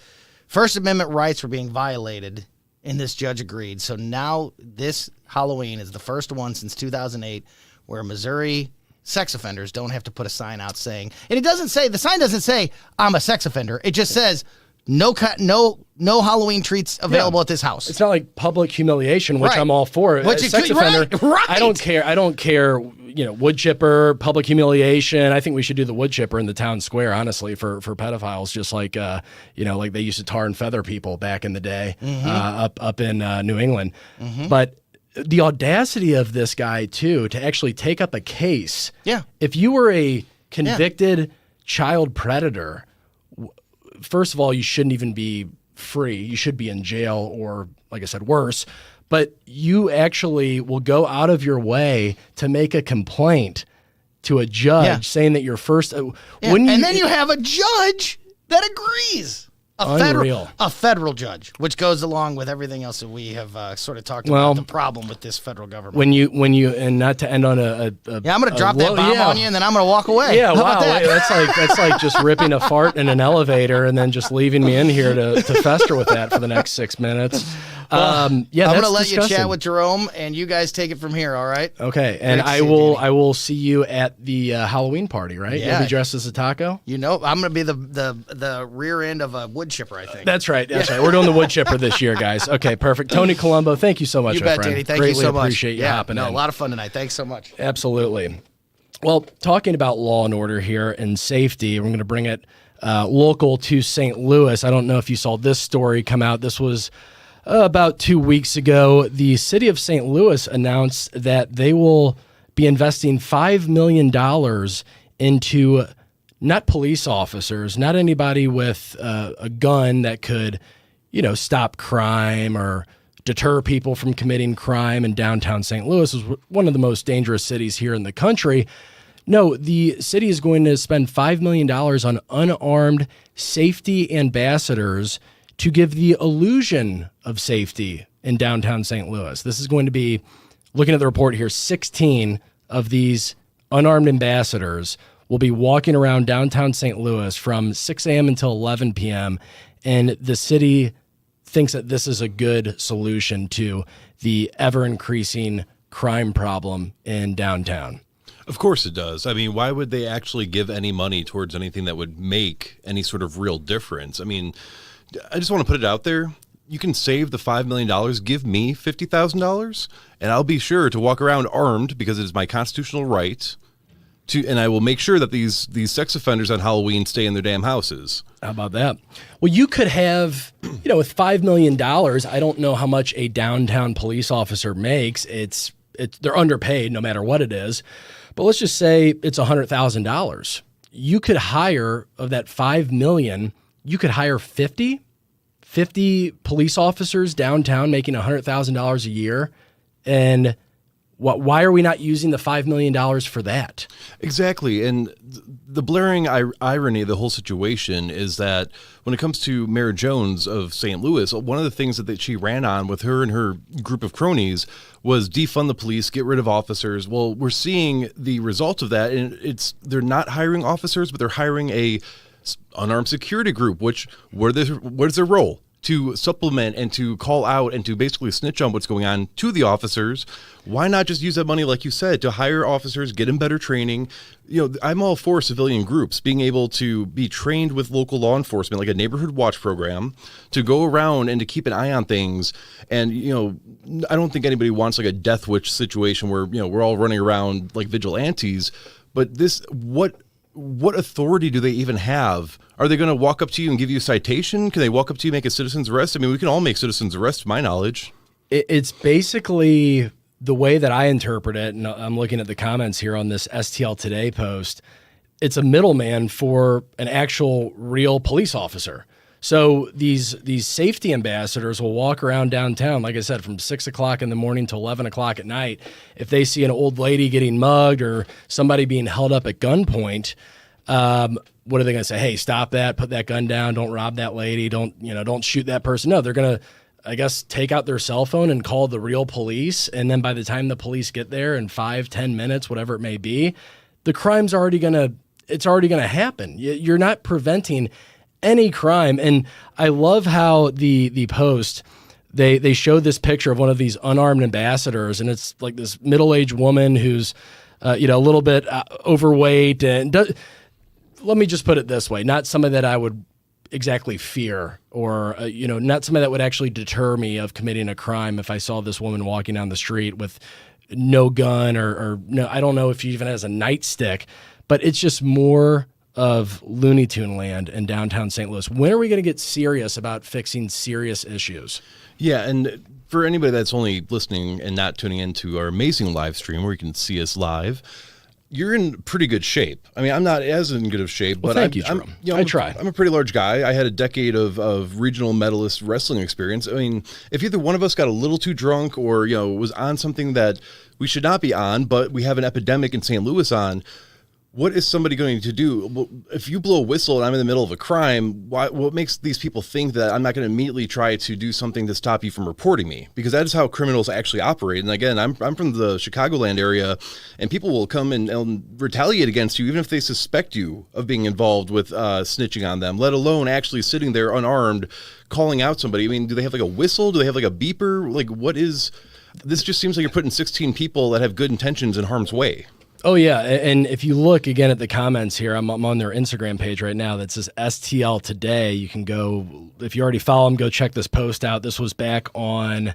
First Amendment rights were being violated, and this judge agreed. So now this Halloween is the first one since 2008 where Missouri sex offenders don't have to put a sign out saying, and the sign doesn't say I'm a sex offender. It just says no Halloween treats available at this house. It's not like public humiliation, which Right. I'm all for. Which A it sex could- offender, right. I don't care. Wood chipper, public humiliation. I think we should do the wood chipper in the town square, honestly, for pedophiles, just like like they used to tar and feather people back in the day, up in New England. But the audacity of this guy too to actually take up a case. Yeah. If you were a convicted child predator, first of all, you shouldn't even be free. You should be in jail or, like I said, worse. But you actually will go out of your way to make a complaint to a judge saying that you're first. Then you have a judge that agrees. Unreal. A federal judge, which goes along with everything else that we have sort of talked Well, about the problem with this federal government. When you and not to end on I'm going to drop that bomb on you, and then I'm going to walk away. Yeah, How wow, about that? that's like just ripping a fart in an elevator and then just leaving me in here to fester with that for the next 6 minutes. I'm going to let disgusting. you chat with Jerome, and you guys take it from here. All right? Okay, and Great to I see you, will Danny. I will see you at the Halloween party, right? Yeah. You'll be dressed as a taco. I'm going to be the rear end of a wood chipper, I think. That's right. That's right. We're doing the wood chipper this year, guys. Okay, perfect. Tony Colombo, thank you so much, You my bet, friend. Danny. Thank Greatly you so much. appreciate you hopping in. A lot of fun tonight. Thanks so much. Absolutely. Well, talking about law and order here and safety, we're going to bring it local to St. Louis. I don't know if you saw this story come out. This was about 2 weeks ago. The city of St. Louis announced that they will be investing $5 million into not police officers, not anybody with a gun that could, stop crime or deter people from committing crime in downtown St. Louis. Is one of the most dangerous cities here in the country. No, the city is going to spend $5 million on unarmed safety ambassadors to give the illusion of safety in downtown St. Louis. This is going to be, looking at the report here, 16 of these unarmed ambassadors will be walking around downtown St. Louis from 6 a.m. until 11 p.m. And the city thinks that this is a good solution to the ever-increasing crime problem in downtown. Of course it does. I mean, why would they actually give any money towards anything that would make any sort of real difference? I mean, I just want to put it out there. You can save the $5 million. Give me $50,000, and I'll be sure to walk around armed because it is my constitutional right to, and I will make sure that these sex offenders on Halloween stay in their damn houses. How about that? Well, you could have, with $5 million, I don't know how much a downtown police officer makes. They're underpaid no matter what it is. But let's just say it's $100,000. You could hire, of that $5 million, you could hire 50 police officers downtown making $100,000 a year. And Why are we not using the $5 million for that? Exactly. And the blaring irony of the whole situation is that when it comes to Mayor Jones of St. Louis, one of the things that she ran on with her and her group of cronies was defund the police, get rid of officers. Well, we're seeing the result of that, and they're not hiring officers, but they're hiring a unarmed security group, what is their role? To supplement and to call out and to basically snitch on what's going on to the officers. Why not just use that money, like you said, to hire officers, get them better training? I'm all for civilian groups being able to be trained with local law enforcement, like a neighborhood watch program, to go around and to keep an eye on things. And, I don't think anybody wants like a death wish situation where, we're all running around like vigilantes. But what authority do they even have? Are they going to walk up to you and give you a citation? Can they walk up to you and make a citizen's arrest? I mean, we can all make citizen's arrests, to my knowledge. It's basically the way that I interpret it, and I'm looking at the comments here on this STL Today post. It's a middleman for an actual real police officer. So these safety ambassadors will walk around downtown, like I said, from 6 o'clock in the morning to 11 o'clock at night. If they see an old lady getting mugged or somebody being held up at gunpoint, what are they going to say? Hey, stop that, put that gun down, don't rob that lady, don't shoot that person. No, they're going to, I guess, take out their cell phone and call the real police. And then by the time the police get there in 5-10 minutes, whatever it may be, the crime's already going to happen. You're not preventing any crime. And I love how the post, they show this picture of one of these unarmed ambassadors, and it's like this middle-aged woman who's a little bit overweight, and let me just put it this way, not somebody that I would exactly fear, or not somebody that would actually deter me of committing a crime if I saw this woman walking down the street with no gun or no, I don't know if she even has a nightstick, but it's just more of Looney Tune land in downtown St. Louis. When are we going to get serious about fixing serious issues? Yeah, and for anybody that's only listening and not tuning into our amazing live stream where you can see us live, you're in pretty good shape. I mean, I'm not as in good of shape, but thank you, Jerome. I try. I'm a pretty large guy. I had a decade of regional medalist wrestling experience. I mean, if either one of us got a little too drunk or, was on something that we should not be on, but we have an epidemic in St. Louis on, what is somebody going to do? Well, if you blow a whistle and I'm in the middle of a crime, what makes these people think that I'm not going to immediately try to do something to stop you from reporting me? Because that is how criminals actually operate. And again, I'm from the Chicagoland area, and people will come and retaliate against you even if they suspect you of being involved with snitching on them, let alone actually sitting there unarmed, calling out somebody. I mean, do they have like a whistle? Do they have like a beeper? Like, what is... This just seems like you're putting 16 people that have good intentions in harm's way. Oh, yeah. And if you look again at the comments here, I'm on their Instagram page right now that says STL Today. You can go, if you already follow them, go check this post out. This was back on,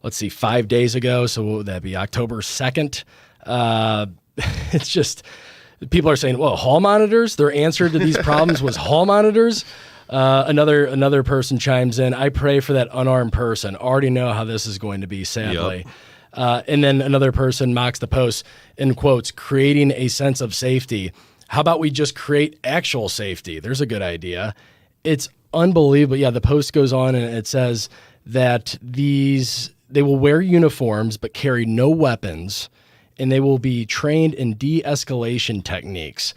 5 days ago. So what would that be? October 2nd. It's just, people are saying, well, hall monitors? Their answer to these problems was hall monitors? Another person chimes in, I pray for that unarmed person. Already know how this is going to be, sadly. Yep. And then another person mocks the post in quotes, creating a sense of safety. How about we just create actual safety? There's a good idea. It's unbelievable. Yeah, the post goes on and it says that they will wear uniforms but carry no weapons, and they will be trained in de-escalation techniques.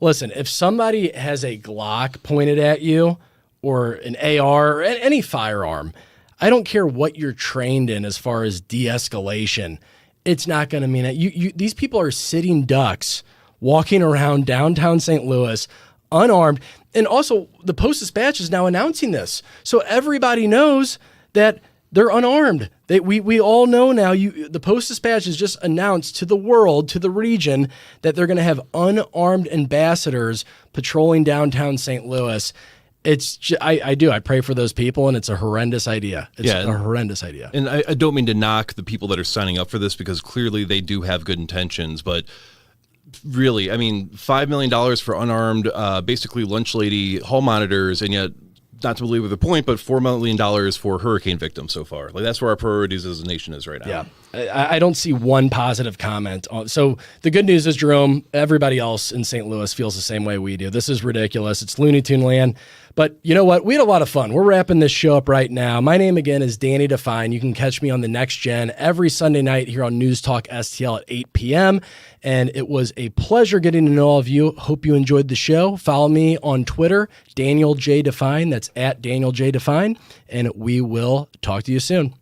Listen, if somebody has a Glock pointed at you or an AR or any firearm, I don't care what you're trained in as far as de-escalation. It's not going to mean it. These people are sitting ducks walking around downtown St. Louis unarmed. And also, the Post-Dispatch is now announcing this. So everybody knows that they're unarmed. We all know now. The Post-Dispatch has just announced to the world, to the region, that they're going to have unarmed ambassadors patrolling downtown St. Louis. I pray for those people, and it's a horrendous idea. It's a horrendous idea. And I don't mean to knock the people that are signing up for this, because clearly they do have good intentions, but really, I mean, $5 million for unarmed, basically lunch lady hall monitors, and yet, not to belabor the point, but $4 million for hurricane victims so far. Like, that's where our priorities as a nation is right now. Yeah. I don't see one positive comment. So the good news is, Jerome, everybody else in St. Louis feels the same way we do. This is ridiculous. It's Looney Tune land. But you know what? We had a lot of fun. We're wrapping this show up right now. My name again is Danny Define. You can catch me on the Next Gen every Sunday night here on News Talk STL at 8 p.m. And it was a pleasure getting to know all of you. Hope you enjoyed the show. Follow me on Twitter, Daniel J. Define. That's at Daniel J. Define. And we will talk to you soon.